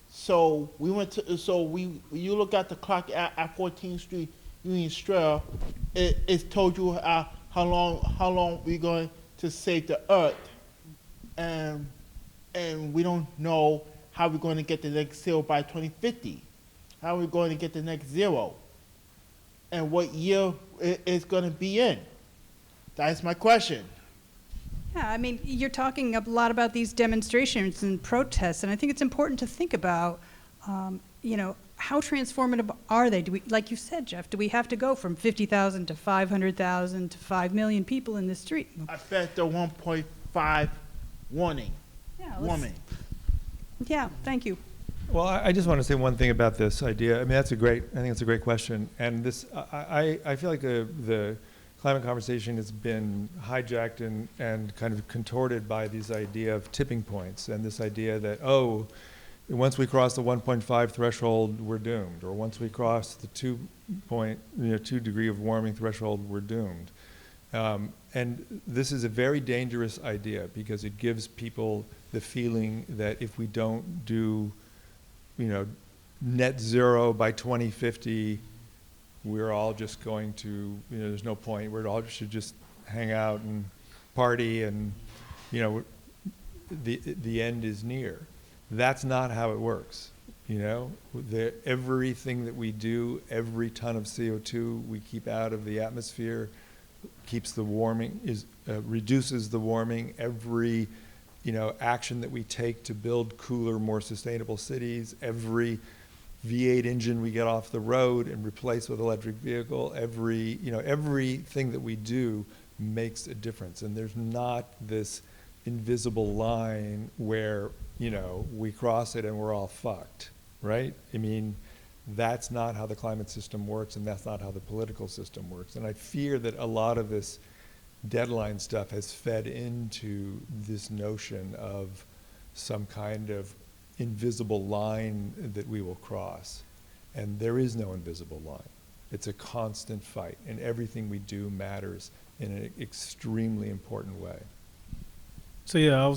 so we went to. So you look at the clock at 14th Street, Union Square. It told you how long we're going to save the earth, and we don't know how we're going to get the next zero by 2050. How are we going to get the next zero? And what year it's going to be in? That's my question. Yeah, I mean, you're talking a lot about these demonstrations and protests, and I think it's important to think about, how transformative are they? Do we, like you said, Jeff, do we have to go from 50,000 to 500,000 to 5 million people in the street? I bet the 1.5 warning. Yeah, thank you. Well, I just want to say one thing about this idea. I mean, I think it's a great question. And this, I feel like the climate conversation has been hijacked and kind of contorted by this idea of tipping points and this idea that, once we cross the 1.5 threshold, we're doomed. Or once we cross the 2 degree of warming threshold, we're doomed. And this is a very dangerous idea because it gives people the feeling that if we don't do, net zero by 2050, we're all just going to, there's no point. We all should just hang out and party and, the end is near. That's not how it works. Everything that we do, every ton of CO2 we keep out of the atmosphere keeps the warming, reduces the warming. Every action that we take to build cooler, more sustainable cities, every V8 engine we get off the road and replace with electric vehicle, everything that we do makes a difference. And there's not this invisible line where, we cross it and we're all fucked, right? I mean, that's not how the climate system works, and that's not how the political system works. And I fear that a lot of this deadline stuff has fed into this notion of some kind of invisible line that we will cross. And there is no invisible line. It's a constant fight, and everything we do matters in an extremely important way. So yeah,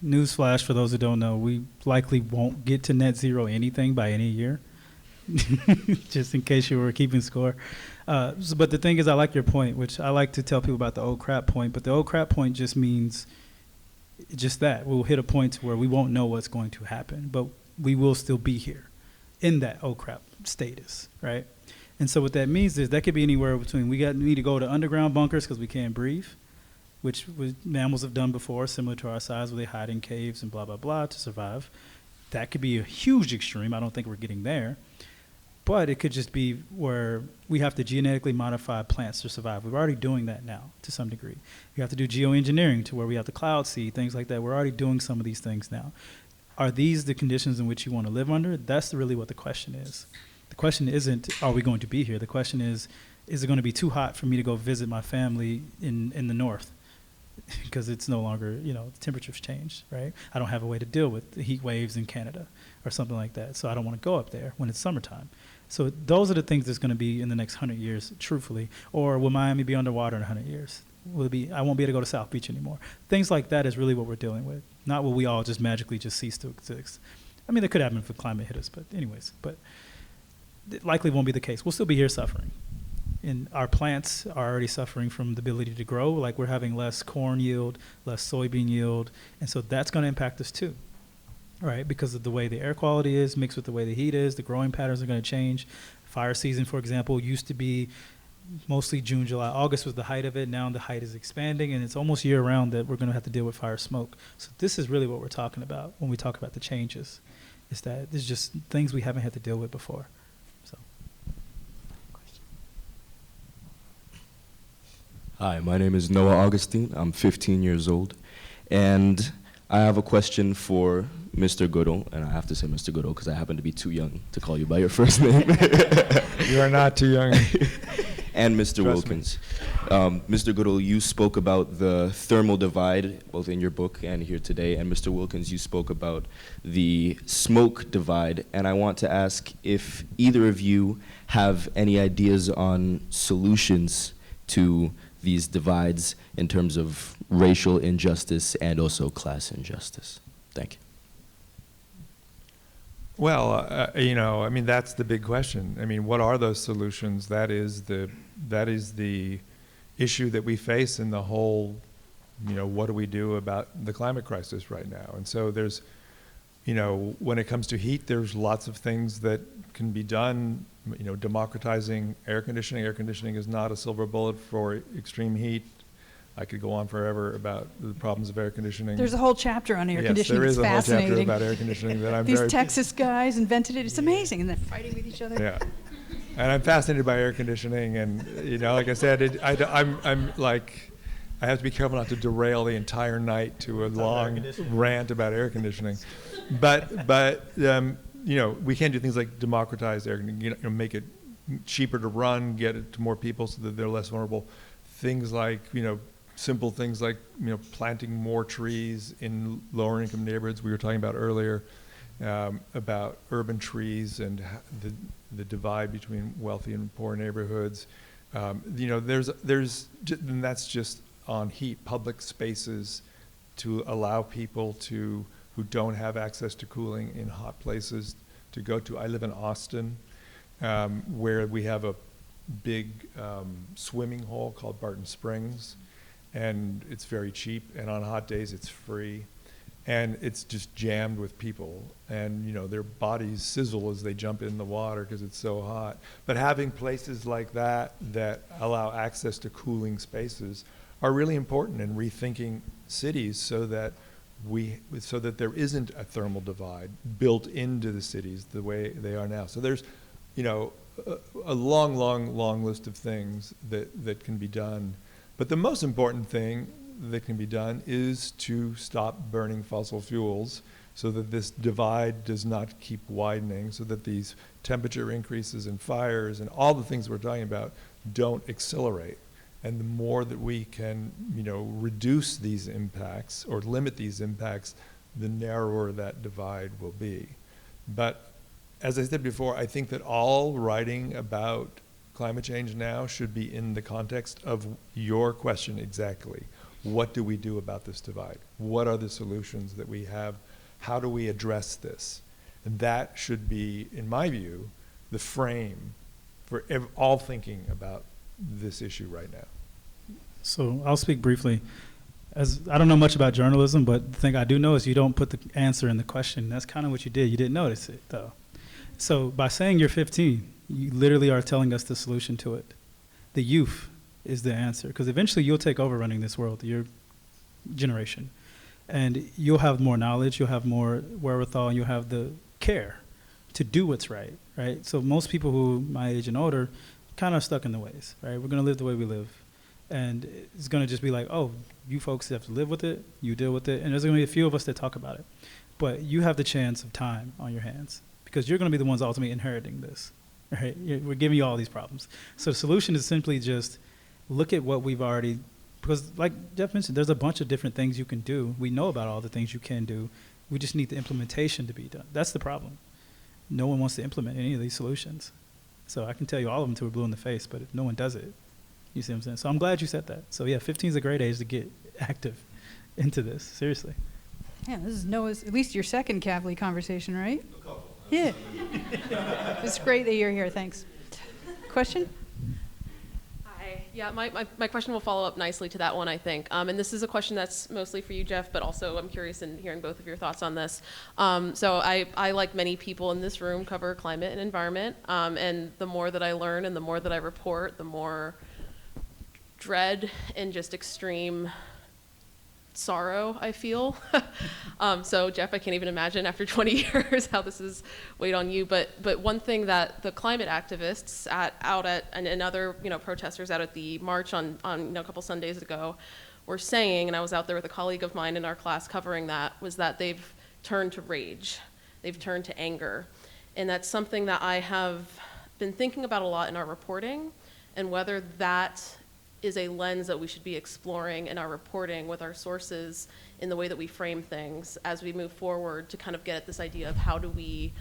newsflash for those who don't know, we likely won't get to net zero anything by any year. Just in case you were keeping score. But the thing is, I like your point, which I like to tell people about the old crap point, but the old crap point just means just that. We'll hit a point where we won't know what's going to happen, but we will still be here in that old crap status, right? And so what that means is that could be anywhere between we need to go to underground bunkers because we can't breathe, which mammals have done before, similar to our size, where they hide in caves and blah, blah, blah to survive. That could be a huge extreme. I don't think we're getting there. But it could just be where we have to genetically modify plants to survive. We're already doing that now to some degree. We have to do geoengineering to where we have to cloud seed, things like that. We're already doing some of these things now. Are these the conditions in which you want to live under? That's really what the question is. The question isn't, are we going to be here? The question is it going to be too hot for me to go visit my family in the north? Because it's no longer, the temperature's changed, right? I don't have a way to deal with the heat waves in Canada or something like that. So I don't want to go up there when it's summertime. So those are the things that's going to be in the next 100 years, truthfully. Or will Miami be underwater in 100 years? Will it be, I won't be able to go to South Beach anymore. Things like that is really what we're dealing with. Not will we all just magically just cease to exist. I mean, that could happen if the climate hit us, but anyways. But it likely won't be the case. We'll still be here suffering. And our plants are already suffering from the ability to grow. Like we're having less corn yield, less soybean yield. And so that's going to impact us too, right? Because of the way the air quality is mixed with the way the heat is, the growing patterns are going to change. Fire season, for example, used to be mostly June, July. August was the height of it. Now the height is expanding, and it's almost year-round that we're going to have to deal with fire smoke. So this is really what we're talking about when we talk about the changes, is that there's just things we haven't had to deal with before. So. Hi, my name is Noah Augustine. I'm 15 years old, and I have a question for Mr. Goodell, and I have to say Mr. Goodell because I happen to be too young to call you by your first name. You are not too young. And Mr. Trust me. Wilkens. Mr. Goodell, you spoke about the thermal divide, both in your book and here today, and Mr. Wilkens, you spoke about the smoke divide, and I want to ask if either of you have any ideas on solutions to these divides in terms of racial injustice and also class injustice. Thank you. Well, you know, I mean, that's the big question. I mean, what are those solutions? That is the issue that we face in the whole, you know, what do we do about the climate crisis right now? And so there's, you know, when it comes to heat, there's lots of things that can be done. You know, democratizing air conditioning. Air conditioning is not a silver bullet for extreme heat. I could go on forever about the problems of air conditioning. There's a whole chapter on air Yes, conditioning. there is It's a whole chapter fascinating. about air conditioning that I'm These very Texas guys invented it. It's amazing, and they're fighting with each other. Yeah, and I'm fascinated by air conditioning, and you know, like I said, I'm like, I have to be careful not to derail the entire night to a long rant about air conditioning, but you know, we can do things like democratize air conditioning, you know, make it cheaper to run, get it to more people so that they're less vulnerable. Things like, you know, simple things like, you know, planting more trees in lower income neighborhoods. We were talking about earlier about urban trees and the divide between wealthy and poor neighborhoods. You know, and that's just on heat, public spaces to allow people who don't have access to cooling in hot places to go to. I live in Austin, where we have a big swimming hole called Barton Springs, and it's very cheap, and on hot days it's free, and it's just jammed with people, and you know, their bodies sizzle as they jump in the water because it's so hot. But having places like that allow access to cooling spaces are really important in rethinking cities so that there isn't a thermal divide built into the cities the way they are now. So there's, you know, a long list of things that can be done. But the most important thing that can be done is to stop burning fossil fuels so that this divide does not keep widening, so that these temperature increases and fires and all the things we're talking about don't accelerate. And the more that we can, you know, reduce these impacts or limit these impacts, the narrower that divide will be. But as I said before, I think that all writing about climate change now should be in the context of your question exactly. What do we do about this divide? What are the solutions that we have? How do we address this? And that should be, in my view, the frame for all thinking about this issue right now. So I'll speak briefly. As I don't know much about journalism, but the thing I do know is you don't put the answer in the question. That's kind of what you did. You didn't notice it, though. So by saying you're 15, you literally are telling us the solution to it. The youth is the answer, because eventually you'll take over running this world, your generation. And you'll have more knowledge, you'll have more wherewithal, and you'll have the care to do what's right, right? So most people who my age and older kind of stuck in the ways, right? We're going to live the way we live. And it's going to just be like, oh, you folks have to live with it, you deal with it, and there's going to be a few of us that talk about it. But you have the chance of time on your hands, because you're going to be the ones ultimately inheriting this, right? We're giving you all these problems. So the solution is simply just look at what we've already, because like Jeff mentioned, there's a bunch of different things you can do. We know about all the things you can do. We just need the implementation to be done. That's the problem. No one wants to implement any of these solutions. So I can tell you all of them till we're blue in the face, but if no one does it, you see what I'm saying? So I'm glad you said that. So yeah, 15 is a great age to get active into this, seriously. Yeah, this is Noah's, at least your second Kavli conversation, right? Yeah. It's great that you're here, thanks. Question? Hi. Yeah, my question will follow up nicely to that one, I think. And this is a question that's mostly for you, Jeff, but also I'm curious in hearing both of your thoughts on this. So I, like many people in this room, cover climate and environment. And the more that I learn and the more that I report, the more dread and just extreme sorrow I feel. So Jeff, I can't even imagine after 20 years how this has weighed on you. But one thing that the climate activists and other protesters out at the march on a couple Sundays ago were saying, and I was out there with a colleague of mine in our class covering that, was that they've turned to rage, they've turned to anger, and that's something that I have been thinking about a lot in our reporting, and whether that is a lens that we should be exploring in our reporting with our sources in the way that we frame things as we move forward to kind of get at this idea of how do we,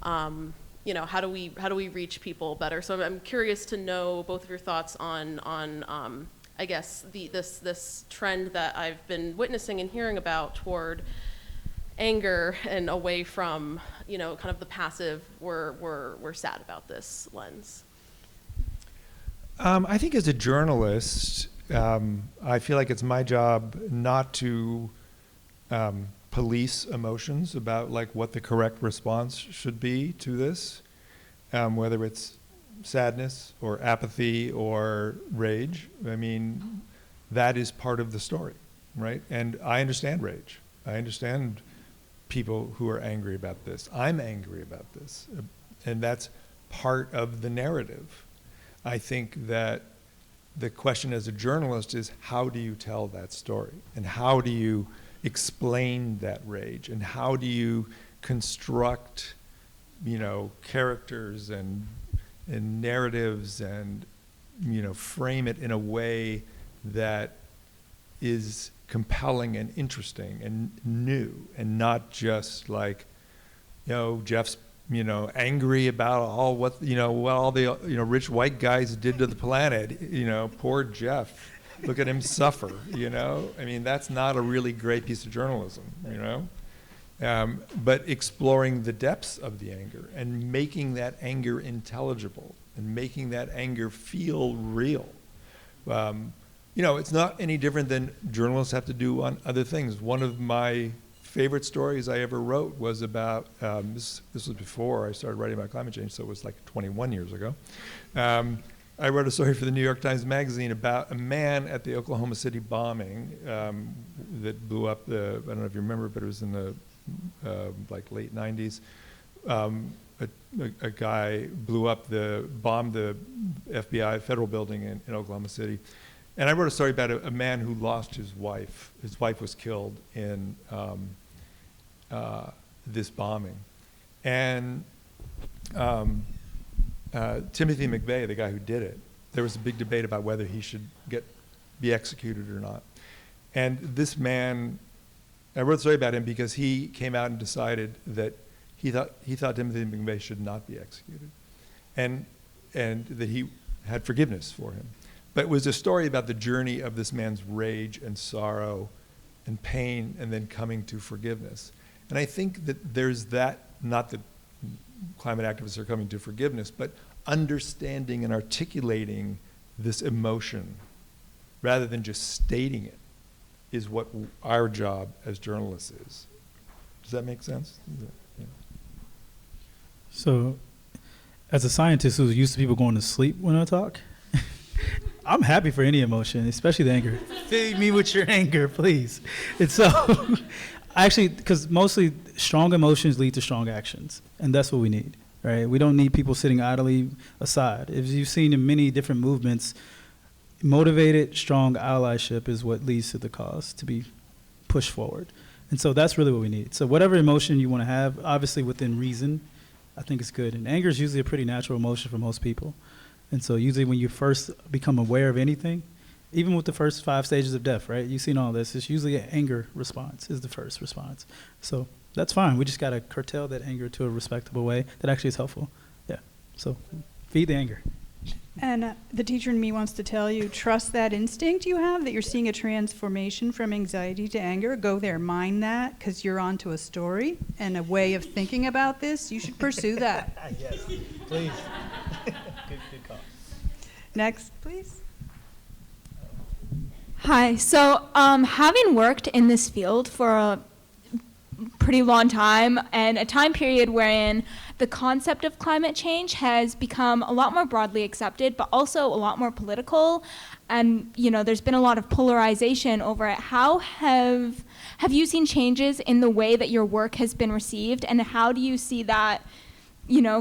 how do we reach people better? So I'm curious to know both of your thoughts on I guess this trend that I've been witnessing and hearing about toward anger and away from kind of the passive we're sad about this lens. I think as a journalist, I feel like it's my job not to police emotions about like what the correct response should be to this, whether it's sadness or apathy or rage. I mean, that is part of the story, right? And I understand rage. I understand people who are angry about this. I'm angry about this, and that's part of the narrative. I think that the question as a journalist is, how do you tell that story? And how do you explain that rage? And how do you construct, characters and narratives and, frame it in a way that is compelling and interesting and new, and not just like, Jeff's angry about what all the rich white guys did to the planet. Poor Jeff, look at him suffer. I mean, that's not a really great piece of journalism. But exploring the depths of the anger and making that anger intelligible and making that anger feel real. It's not any different than journalists have to do on other things. One of my favorite stories I ever wrote was about, this was before I started writing about climate change, so it was like 21 years ago. I wrote a story for the New York Times Magazine about a man at the Oklahoma City bombing that blew up I don't know if you remember, but it was in the late 90s. A guy bombed the FBI federal building in Oklahoma City. And I wrote a story about a man who lost his wife. His wife was killed in this bombing. And Timothy McVeigh, the guy who did it, there was a big debate about whether he should be executed or not. And this man, I wrote a story about him because he came out and decided that he thought Timothy McVeigh should not be executed, and that he had forgiveness for him. But it was a story about the journey of this man's rage and sorrow and pain and then coming to forgiveness. And I think that there's that, not that climate activists are coming to forgiveness, but understanding and articulating this emotion rather than just stating it is what our job as journalists is. Does that make sense? Yeah. So, as a scientist who's used to people going to sleep when I talk, I'm happy for any emotion, especially the anger. Feed me with your anger, please. And so, because mostly strong emotions lead to strong actions, and that's what we need, right? We don't need people sitting idly aside. If you've seen in many different movements, motivated, strong allyship is what leads to the cause to be pushed forward. And so that's really what we need. So whatever emotion you want to have, obviously within reason, I think it's good. And anger is usually a pretty natural emotion for most people. And so usually when you first become aware of anything, even with the first 5 stages of death, right? You've seen all this. It's usually an anger response is the first response. So that's fine. We just got to curtail that anger to a respectable way that actually is helpful. Yeah. So feed the anger. And the teacher in me wants to tell you, trust that instinct you have that you're seeing a transformation from anxiety to anger. Go there, mind that, because you're onto a story and a way of thinking about this. You should pursue that. Yes, please. Good call. Next, please. Hi. So, having worked in this field for a pretty long time, and a time period wherein the concept of climate change has become a lot more broadly accepted, but also a lot more political, and there's been a lot of polarization over it. How have you seen changes in the way that your work has been received, and how do you see that,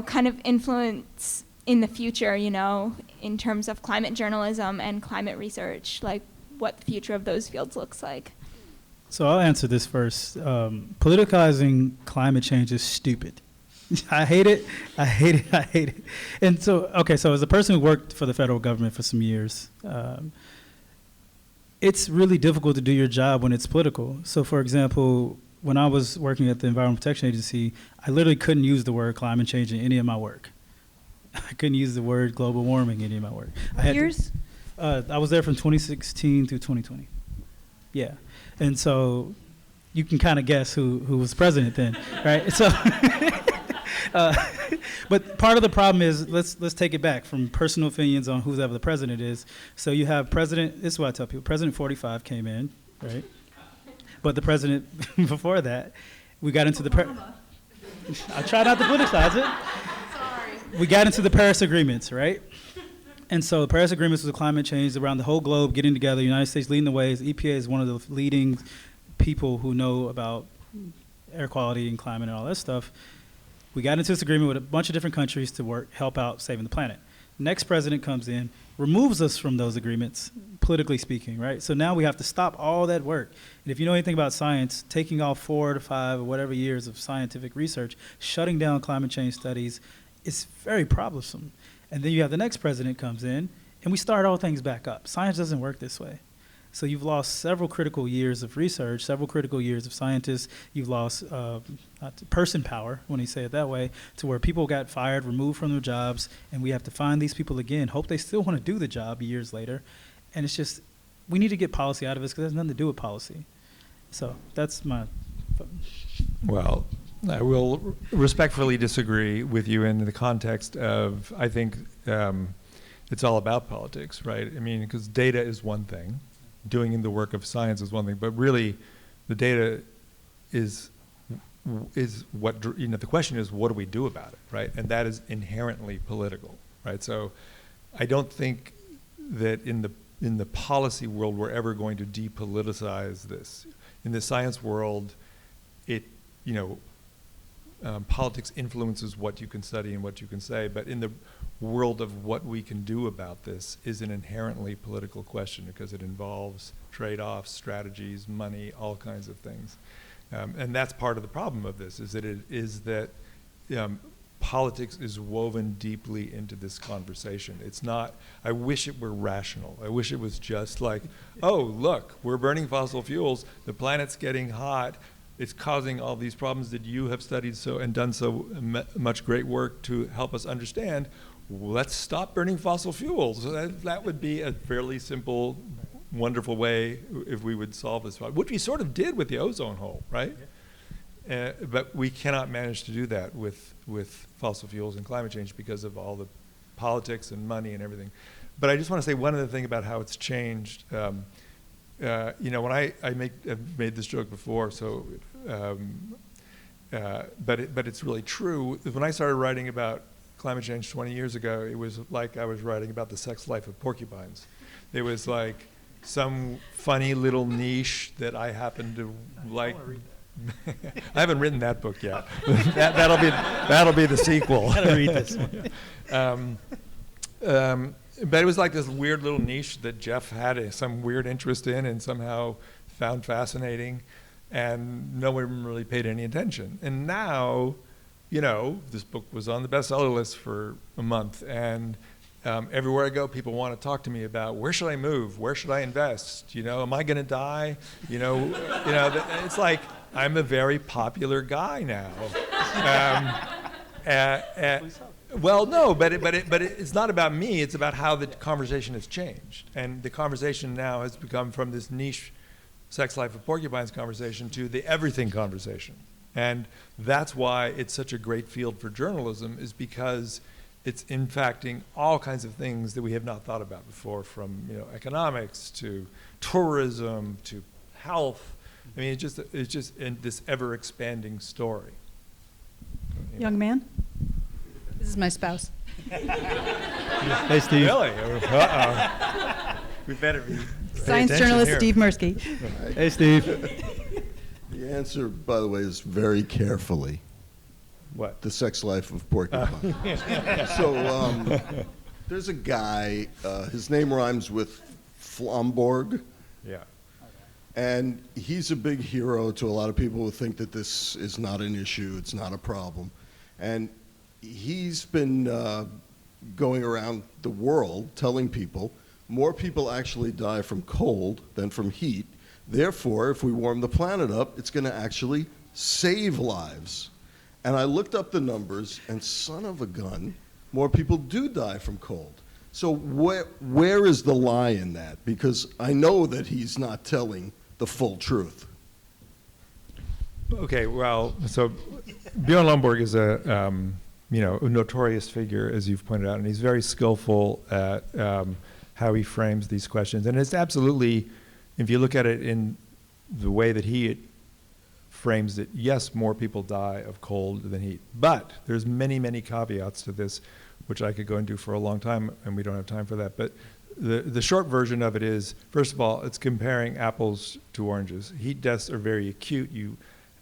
kind of influence in the future, in terms of climate journalism and climate research, like what the future of those fields looks like? So I'll answer this first. Politicizing climate change is stupid. I hate it. I hate it. I hate it. And so, okay, so as a person who worked for the federal government for some years, it's really difficult to do your job when it's political. So for example, when I was working at the Environmental Protection Agency, I literally couldn't use the word climate change in any of my work. I couldn't use the word global warming in any of my work. Years? I was there from 2016 through 2020. Yeah. And so you can kind of guess who was president then, right? So, but part of the problem is, let's take it back from personal opinions on whoever the president is. So you have President, this is what I tell people, President 45 came in, right? But the president before that, we got into the, I try not to politicize it. Sorry. We got into the Paris agreements, right? And so the Paris Agreements was a climate change around the whole globe getting together, the United States leading the way. EPA is one of the leading people who know about air quality and climate and all that stuff. We got into this agreement with a bunch of different countries to help out saving the planet. Next president comes in, removes us from those agreements, politically speaking, right? So now we have to stop all that work. And if you know anything about science, taking off 4 to 5 or whatever years of scientific research, shutting down climate change studies, is very troublesome. And then you have the next president comes in, and we start all things back up. Science doesn't work this way. So you've lost several critical years of research, several critical years of scientists. You've lost person power, when you say it that way, to where people got fired, removed from their jobs, and we have to find these people again, hope they still want to do the job years later. And it's just, we need to get policy out of this because it has nothing to do with policy. So that's my... Well, I will respectfully disagree with you in the context of, I think it's all about politics, right? I mean, because data is one thing, doing the work of science is one thing, but really the data is what, the question is, what do we do about it, right? And that is inherently political, right? So I don't think that in the policy world we're ever going to depoliticize this. In the science world, politics influences what you can study and what you can say, but in the world of what we can do about this is an inherently political question because it involves trade-offs, strategies, money, all kinds of things. And that's part of the problem of this, is that politics is woven deeply into this conversation. It's not, I wish it were rational. I wish it was just like, oh, look, we're burning fossil fuels, the planet's getting hot, it's causing all these problems that you have studied and done so much great work to help us understand. Let's stop burning fossil fuels. So that would be a fairly simple, wonderful way if we would solve this problem, which we sort of did with the ozone hole, right? Yeah. But we cannot manage to do that with fossil fuels and climate change because of all the politics and money and everything. But I just want to say one other thing about how it's changed. When I've made this joke before, so, but it's really true. When I started writing about climate change 20 years ago, it was like I was writing about the sex life of porcupines. It was like some funny little niche that I happened to like. I haven't written that book yet. that'll be the sequel. Gotta read this one. But it was like this weird little niche that Jeff had some weird interest in and somehow found fascinating, and no one really paid any attention. And now, this book was on the bestseller list for a month, and everywhere I go, people want to talk to me about where should I move, where should I invest, am I going to die, it's like I'm a very popular guy now. Well, no, but it's not about me. It's about how the conversation has changed, and the conversation now has become from this niche sex life of porcupines conversation to the everything conversation, and that's why it's such a great field for journalism, is because it's impacting all kinds of things that we have not thought about before, from economics to tourism to health. I mean, it's just in this ever expanding story. Young man, this is my spouse. Hey, Steve. Really? Uh-oh. We better be. Science journalist Steve Mirsky. Hey, Steve. The answer, by the way, is very carefully. What? The sex life of porcupine. So there's a guy, his name rhymes with Flomborg. Yeah. And he's a big hero to a lot of people who think that this is not an issue, it's not a problem. And he's been going around the world telling people more people actually die from cold than from heat. Therefore, if we warm the planet up, it's going to actually save lives. And I looked up the numbers, and son of a gun, more people do die from cold. So where is the lie in that? Because I know that he's not telling the full truth. Okay, well, so Bjorn Lomborg is a notorious figure, as you've pointed out, and he's very skillful at how he frames these questions. And it's absolutely, if you look at it in the way that he frames it, yes, more people die of cold than heat. But there's many, many caveats to this, which I could go into for a long time, and we don't have time for that. But the short version of it is, first of all, it's comparing apples to oranges. Heat deaths are very acute. You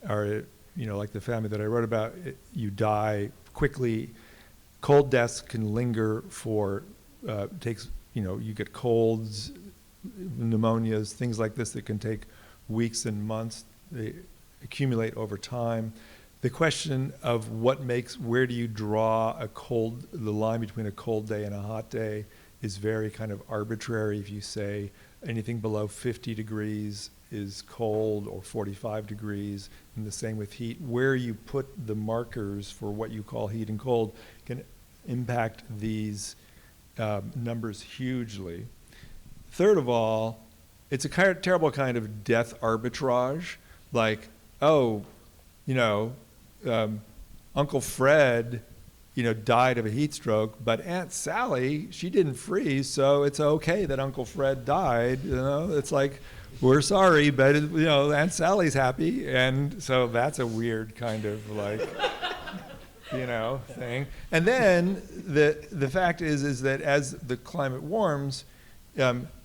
are, like the family that I wrote about, you die quickly. Cold deaths can linger for, you get colds, pneumonias, things like this that can take weeks and months. They accumulate over time. The question of where do you draw the line between a cold day and a hot day is very kind of arbitrary. If you say anything below 50 degrees is cold, or 45 degrees, and the same with heat, where you put the markers for what you call heat and cold can impact these numbers hugely. Third of all, it's a terrible kind of death arbitrage, like, Uncle Fred, died of a heat stroke, but Aunt Sally, she didn't freeze, so it's okay that Uncle Fred died. It's like, we're sorry, but Aunt Sally's happy, and so that's a weird kind of thing. And then the fact is that as the climate warms,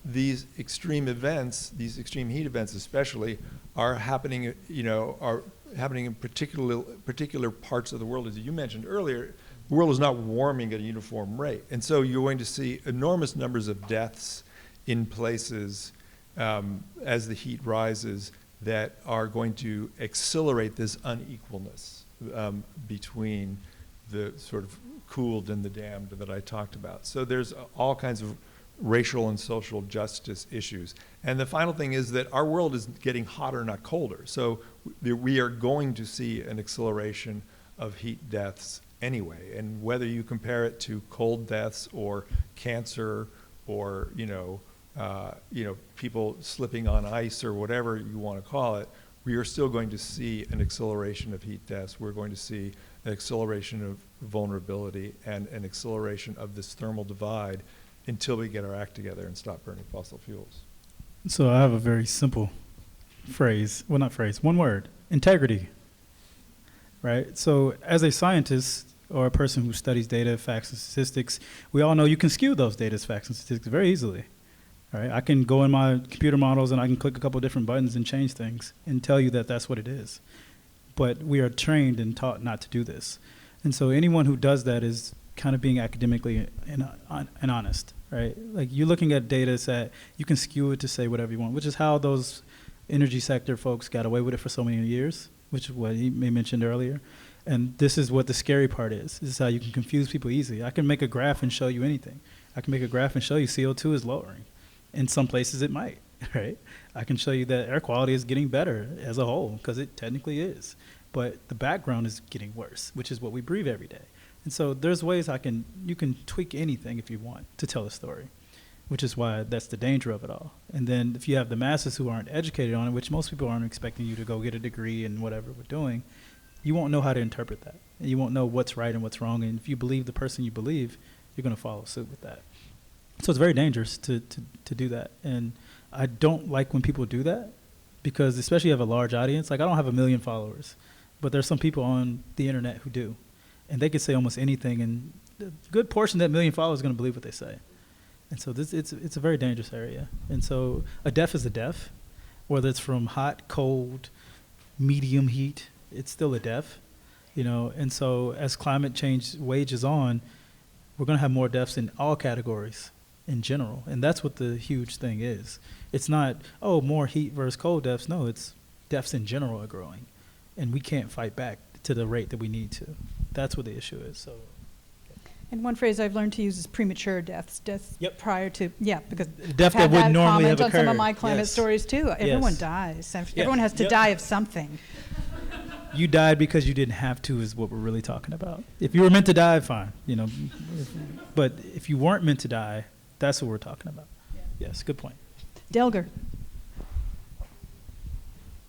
these extreme events, these extreme heat events especially, are happening in particular parts of the world. As you mentioned earlier, the world is not warming at a uniform rate. And so you're going to see enormous numbers of deaths in places as the heat rises that are going to accelerate this unequalness between the sort of cooled and the damned that I talked about. So there's all kinds of racial and social justice issues. And the final thing is that our world is getting hotter, not colder. So we are going to see an acceleration of heat deaths anyway. And whether you compare it to cold deaths or cancer or people slipping on ice or whatever you want to call it, we are still going to see an acceleration of heat deaths. We're going to see an acceleration of vulnerability and an acceleration of this thermal divide until we get our act together and stop burning fossil fuels. So I have a very simple one word: integrity. Right? So as a scientist or a person who studies data, facts, and statistics, we all know you can skew those data, facts, and statistics very easily. Right? I can go in my computer models and I can click a couple different buttons and change things and tell you that that's what it is. But we are trained and taught not to do this. And so anyone who does that is kind of being academically and honest, right? Like, you're looking at data set, you can skew it to say whatever you want, which is how those energy sector folks got away with it for so many years, which is what he mentioned earlier. And this is what the scary part is. This is how you can confuse people easily. I can make a graph and show you anything. I can make a graph and show you CO2 is lowering. In some places it might, right? I can show you that air quality is getting better as a whole, because it technically is. But the background is getting worse, which is what we breathe every day. And so there's ways you can tweak anything if you want to tell a story, which is why that's the danger of it all. And then if you have the masses who aren't educated on it, which most people aren't expecting you to go get a degree in whatever we're doing, you won't know how to interpret that. And you won't know what's right and what's wrong. And if you believe the person you believe, you're going to follow suit with that. So it's very dangerous to do that. And I don't like when people do that, because especially if you have a large audience. Like, I don't have 1 million followers, but there's some people on the internet who do. And they can say almost anything, and a good portion of that 1 million followers is going to believe what they say. And so it's a very dangerous area. And so a death is a death, whether it's from hot, cold, medium heat, it's still a death, you know. And so as climate change wages on, we're going to have more deaths in all categories in general. And that's what the huge thing is. It's not, oh, more heat versus cold deaths. No, it's deaths in general are growing. And we can't fight back to the rate that we need to. That's what the issue is. So. And one phrase I've learned to use is premature deaths. Deaths prior to, because death that would normally have on some of occurred. my climate stories too. Everyone dies. Everyone has to die of something. You died because you didn't have to is what we're really talking about. If you were meant to die, fine, you know. But if you weren't meant to die, that's what we're talking about. Yeah. Yes, good point. Delger.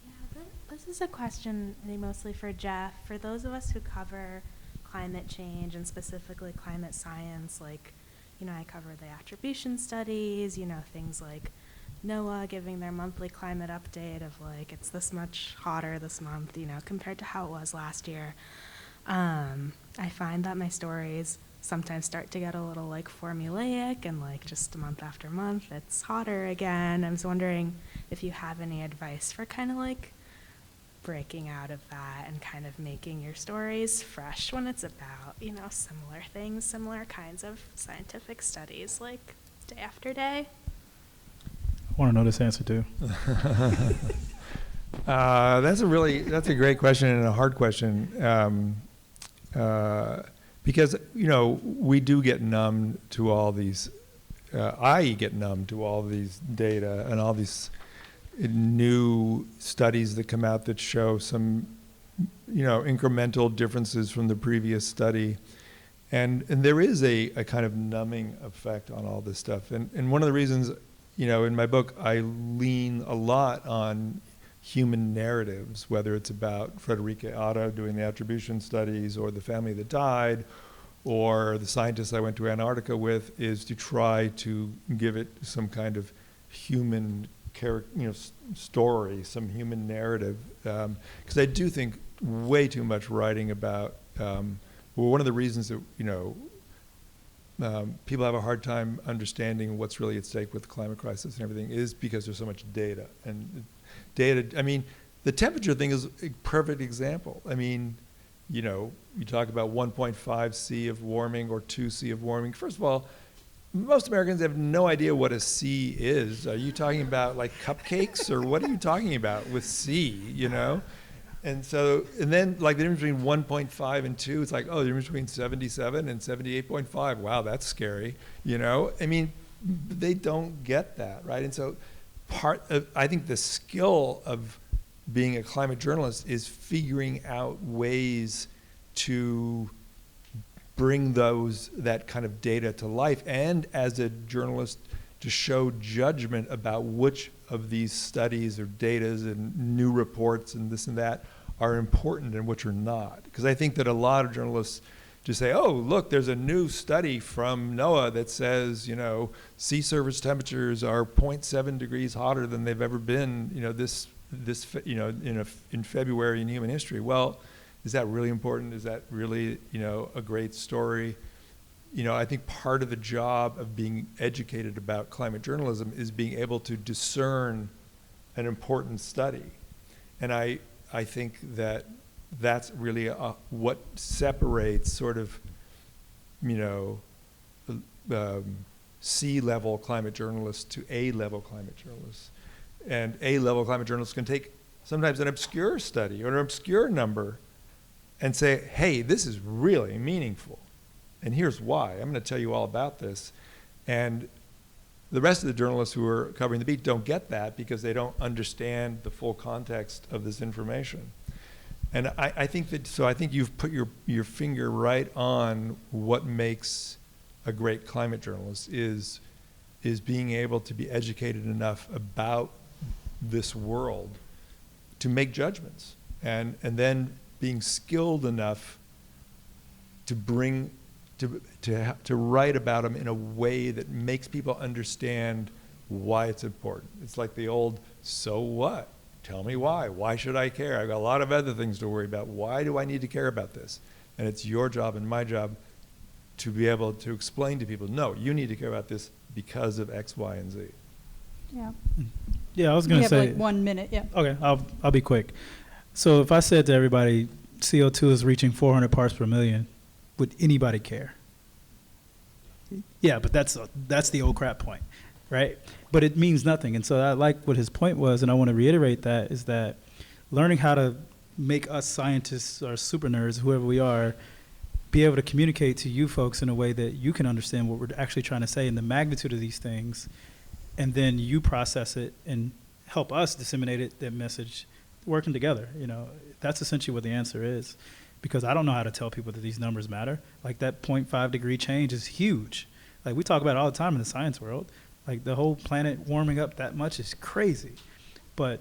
Yeah, this is a question mostly for Jeff. For those of us who cover climate change and specifically climate science, like, I cover the attribution studies, things like NOAA giving their monthly climate update of like, it's this much hotter this month, compared to how it was last year. I find that my stories sometimes start to get a little like formulaic and like just month after month, it's hotter again. I was wondering if you have any advice for kind of like breaking out of that and kind of making your stories fresh when it's about, similar things, similar kinds of scientific studies, like day after day. I want to know this answer too. That's a great question and a hard question. Because, we do get numb to all these, I get numb to all these data and all these new studies that come out that show some, incremental differences from the previous study. And there is a kind of numbing effect on all this stuff. And one of the reasons, in my book, I lean a lot on human narratives, whether it's about Frederica Otto doing the attribution studies or the family that died or the scientists I went to Antarctica with, is to try to give it some kind of human story, some human narrative. Because I do think way too much writing about, one of the reasons that, people have a hard time understanding what's really at stake with the climate crisis and everything is because there's so much data. And the temperature thing is a perfect example. You talk about 1.5 C of warming or 2 C of warming. First of all, most Americans have no idea what a C is. Are you talking about like cupcakes or what are you talking about with C, And then like the difference between 1.5 and 2, it's like, oh, the difference between 77 and 78.5. Wow, that's scary, they don't get that, right? And so I think the skill of being a climate journalist is figuring out ways to bring that kind of data to life, and as a journalist to show judgment about which of these studies or datas and new reports and this and that are important and which are not. Because I think that a lot of journalists just say, oh, look, there's a new study from NOAA that says, sea surface temperatures are 0.7 degrees hotter than they've ever been, in February in human history. Well, is that really important? Is that really, a great story? I think part of the job of being educated about climate journalism is being able to discern an important study. And I think that that's really what separates sort of, C-level climate journalists to A-level climate journalists. And A-level climate journalists can take sometimes an obscure study or an obscure number and say, hey, this is really meaningful. And here's why. I'm going to tell you all about this. And the rest of the journalists who are covering the beat don't get that because they don't understand the full context of this information. And I think you've put your finger right on what makes a great climate journalist is being able to be educated enough about this world to make judgments and then being skilled enough to bring, to write about them in a way that makes people understand why it's important. It's like the old, so what? Tell me why. Why should I care? I've got a lot of other things to worry about. Why do I need to care about this? And it's your job and my job to be able to explain to people, no, you need to care about this because of X, Y, and Z. Yeah. Yeah, I was going to say. We have like 1 minute, yeah. Okay, I'll be quick. So if I said to everybody, CO2 is reaching 400 parts per million, would anybody care? Yeah, but that's the old crap point, right? But it means nothing. And so I like what his point was, and I want to reiterate that, is that learning how to make us scientists or super nerds, whoever we are, be able to communicate to you folks in a way that you can understand what we're actually trying to say and the magnitude of these things, and then you process it and help us disseminate it, that message, working together. You know, that's essentially what the answer is, because I don't know how to tell people that these numbers matter. Like that 0.5 degree change is huge. Like we talk about it all the time in the science world. Like the whole planet warming up that much is crazy, but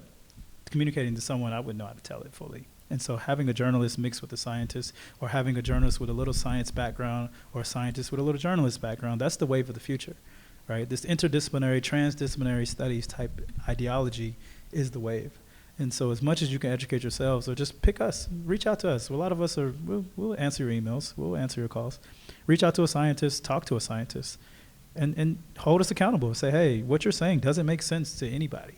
communicating to someone, I wouldn't know how to tell it fully. And so having a journalist mixed with a scientist, or having a journalist with a little science background, or a scientist with a little journalist background, that's the wave of the future, right? This interdisciplinary, transdisciplinary studies type ideology is the wave. And so as much as you can educate yourselves, or just pick us, reach out to us. A lot of us we'll answer your emails, we'll answer your calls. Reach out to a scientist, talk to a scientist, and hold us accountable. Say, hey, what you're saying doesn't make sense to anybody.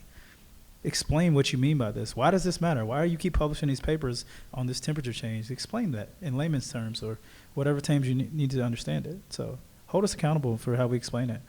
Explain what you mean by this. Why does this matter? Why are you keep publishing these papers on this temperature change? Explain that in layman's terms, or whatever terms you need to understand it. So hold us accountable for how we explain it.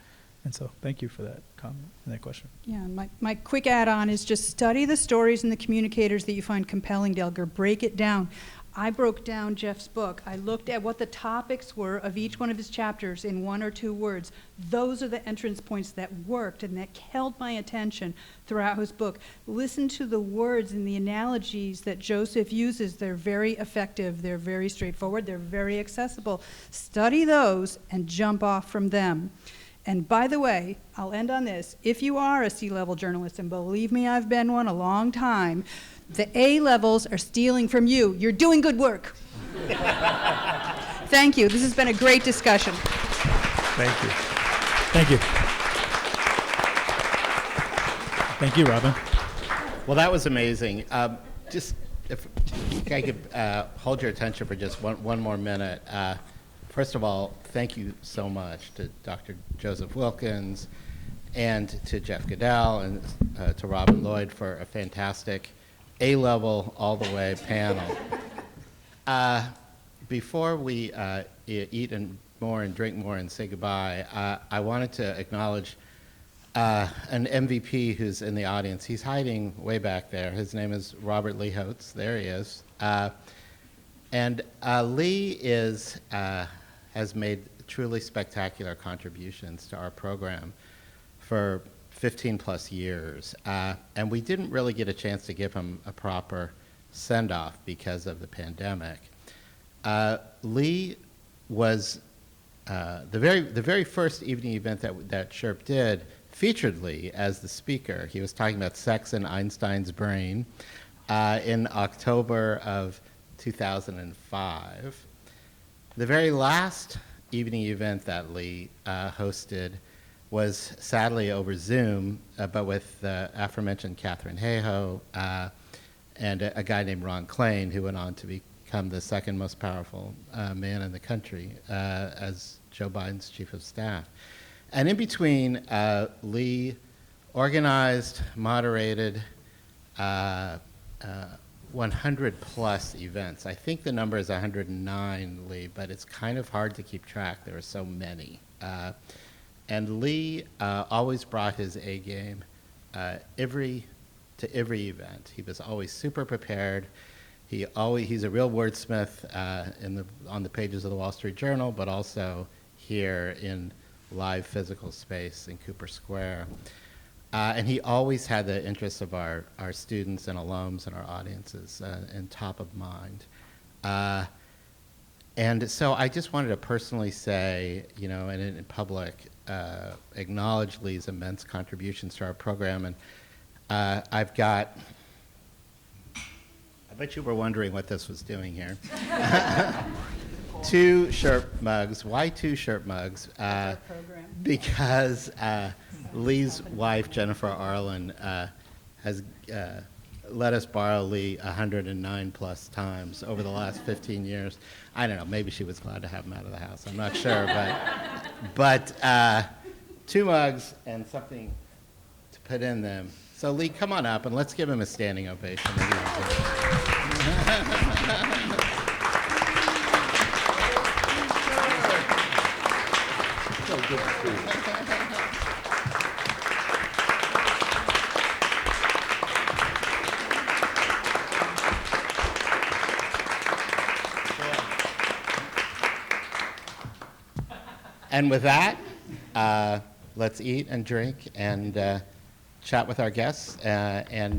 And so thank you for that comment and that question. Yeah, and my quick add-on is just study the stories and the communicators that you find compelling, Delger. Break it down. I broke down Jeff's book. I looked at what the topics were of each one of his chapters in 1 or 2 words. Those are the entrance points that worked and that held my attention throughout his book. Listen to the words and the analogies that Joseph uses. They're very effective. They're very straightforward. They're very accessible. Study those and jump off from them. And by the way, I'll end on this. If you are a C-level journalist, and believe me, I've been one a long time, the A-levels are stealing from you. You're doing good work. Thank you. This has been a great discussion. Thank you. Thank you. Thank you, Robin. Well, that was amazing. Just if I could hold your attention for just one more minute. First of all, thank you so much to Dr. Joseph Wilkens and to Jeff Goodell and to Robin Lloyd for a fantastic A-level all the way panel. Before we eat more and drink more and say goodbye, I wanted to acknowledge an MVP who's in the audience. He's hiding way back there. His name is Robert Lee Holtz. There he is. And Lee has made truly spectacular contributions to our program for 15 plus years. And we didn't really get a chance to give him a proper send-off because of the pandemic. Lee was the very first evening event that Sherp did featured Lee as the speaker. He was talking about sex in Einstein's brain in October of 2005. The very last evening event that Lee hosted was sadly over Zoom, but with the aforementioned Catherine Hayhoe and a guy named Ron Klain, who went on to become the second most powerful man in the country as Joe Biden's chief of staff. And in between, Lee organized, moderated 100 plus events. I think the number is 109, Lee, but it's kind of hard to keep track. There are so many. And Lee always brought his A game to every event. He was always super prepared. He's a real wordsmith on the pages of the Wall Street Journal, but also here in live physical space in Cooper Square. And he always had the interests of our students and alums and our audiences in top of mind. And so I just wanted to personally say, and in public, acknowledge Lee's immense contributions to our program. And I've got bet you were wondering what this was doing here. 2 shirt mugs. Why 2 shirt mugs? Because Lee's wife, Jennifer Arlen, has let us borrow Lee 109 plus times over the last 15 years. I don't know, maybe she was glad to have him out of the house. I'm not sure, but 2 mugs and something to put in them. So Lee, come on up and let's give him a standing ovation. So good to see you. And with that, let's eat and drink and chat with our guests and